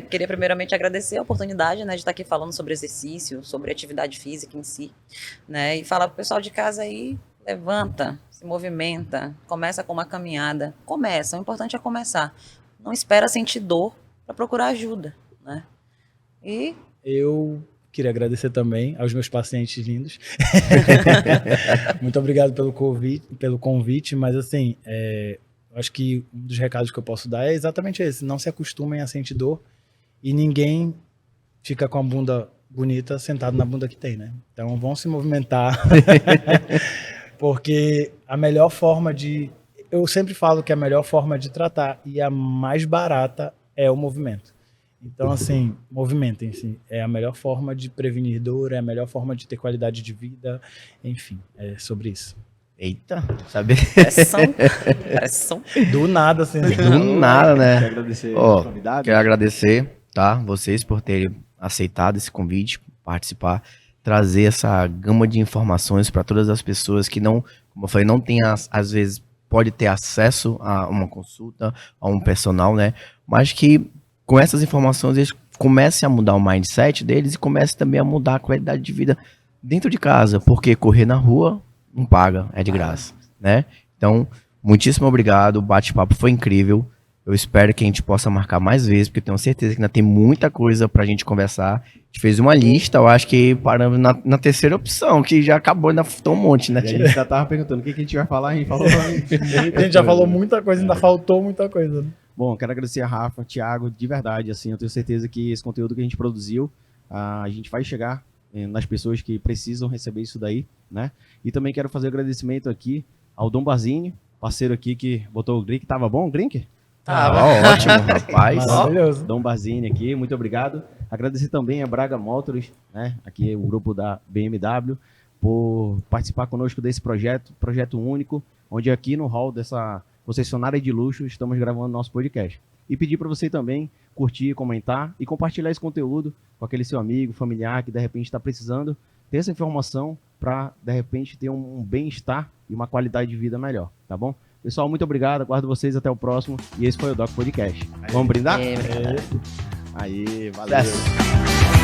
queria primeiramente agradecer a oportunidade, né, de estar aqui falando sobre exercício, sobre atividade física em si, né, e falar pro pessoal de casa aí, levanta, se movimenta, começa com uma caminhada, o importante é começar, não espera sentir dor para procurar ajuda, né, e... Eu queria agradecer também aos meus pacientes lindos. Muito obrigado pelo convite, mas assim, acho que um dos recados que eu posso dar é exatamente esse, não se acostumem a sentir dor e ninguém fica com a bunda bonita sentado na bunda que tem, né? Então vão se movimentar, porque a melhor forma eu sempre falo que a melhor forma de tratar e a mais barata é o movimento. Então, assim, movimentem-se. É a melhor forma de prevenir dor, é a melhor forma de ter qualidade de vida. Enfim, é sobre isso. Eita, sabe? Pressão. Do nada, assim. Do nada, né? Quero agradecer Ó, os convidados. Quero agradecer, tá? Vocês por terem aceitado esse convite, participar, trazer essa gama de informações para todas as pessoas que não, como eu falei, não tem, às vezes, pode ter acesso a uma consulta, a um personal, né? Mas que com essas informações eles comecem a mudar o mindset deles e comecem também a mudar a qualidade de vida dentro de casa, porque correr na rua não paga, é de graça, né? Então, muitíssimo obrigado, o bate-papo foi incrível. Eu espero que a gente possa marcar mais vezes, porque eu tenho certeza que ainda tem muita coisa pra gente conversar. A gente fez uma lista, eu acho que paramos na terceira opção, que já acabou, ainda faltou um monte, né? E a gente já tava perguntando o que a gente vai falar, a gente falou. A gente já falou muita coisa, ainda faltou muita coisa. Né? Bom, quero agradecer a Rafa, Thiago, de verdade, assim, eu tenho certeza que esse conteúdo que a gente produziu, a gente vai chegar nas pessoas que precisam receber isso daí, né? E também quero fazer agradecimento aqui ao Dom Bazini, parceiro aqui que botou o drink. Tava bom o drink? Tava ótimo, rapaz. Maravilhoso. Dom Bazini aqui, muito obrigado. Agradecer também a Braga Motors, né? Aqui o grupo da BMW, por participar conosco desse projeto único, onde aqui no hall dessa concessionária de luxo estamos gravando nosso podcast. E pedir para você também curtir, comentar e compartilhar esse conteúdo com aquele seu amigo, familiar que de repente está precisando ter essa informação para de repente ter um bem-estar e uma qualidade de vida melhor, tá bom? Pessoal, muito obrigado, aguardo vocês até o próximo e esse foi o Doc Podcast. Vamos brindar? Obrigada. Aí, valeu. Sucesso.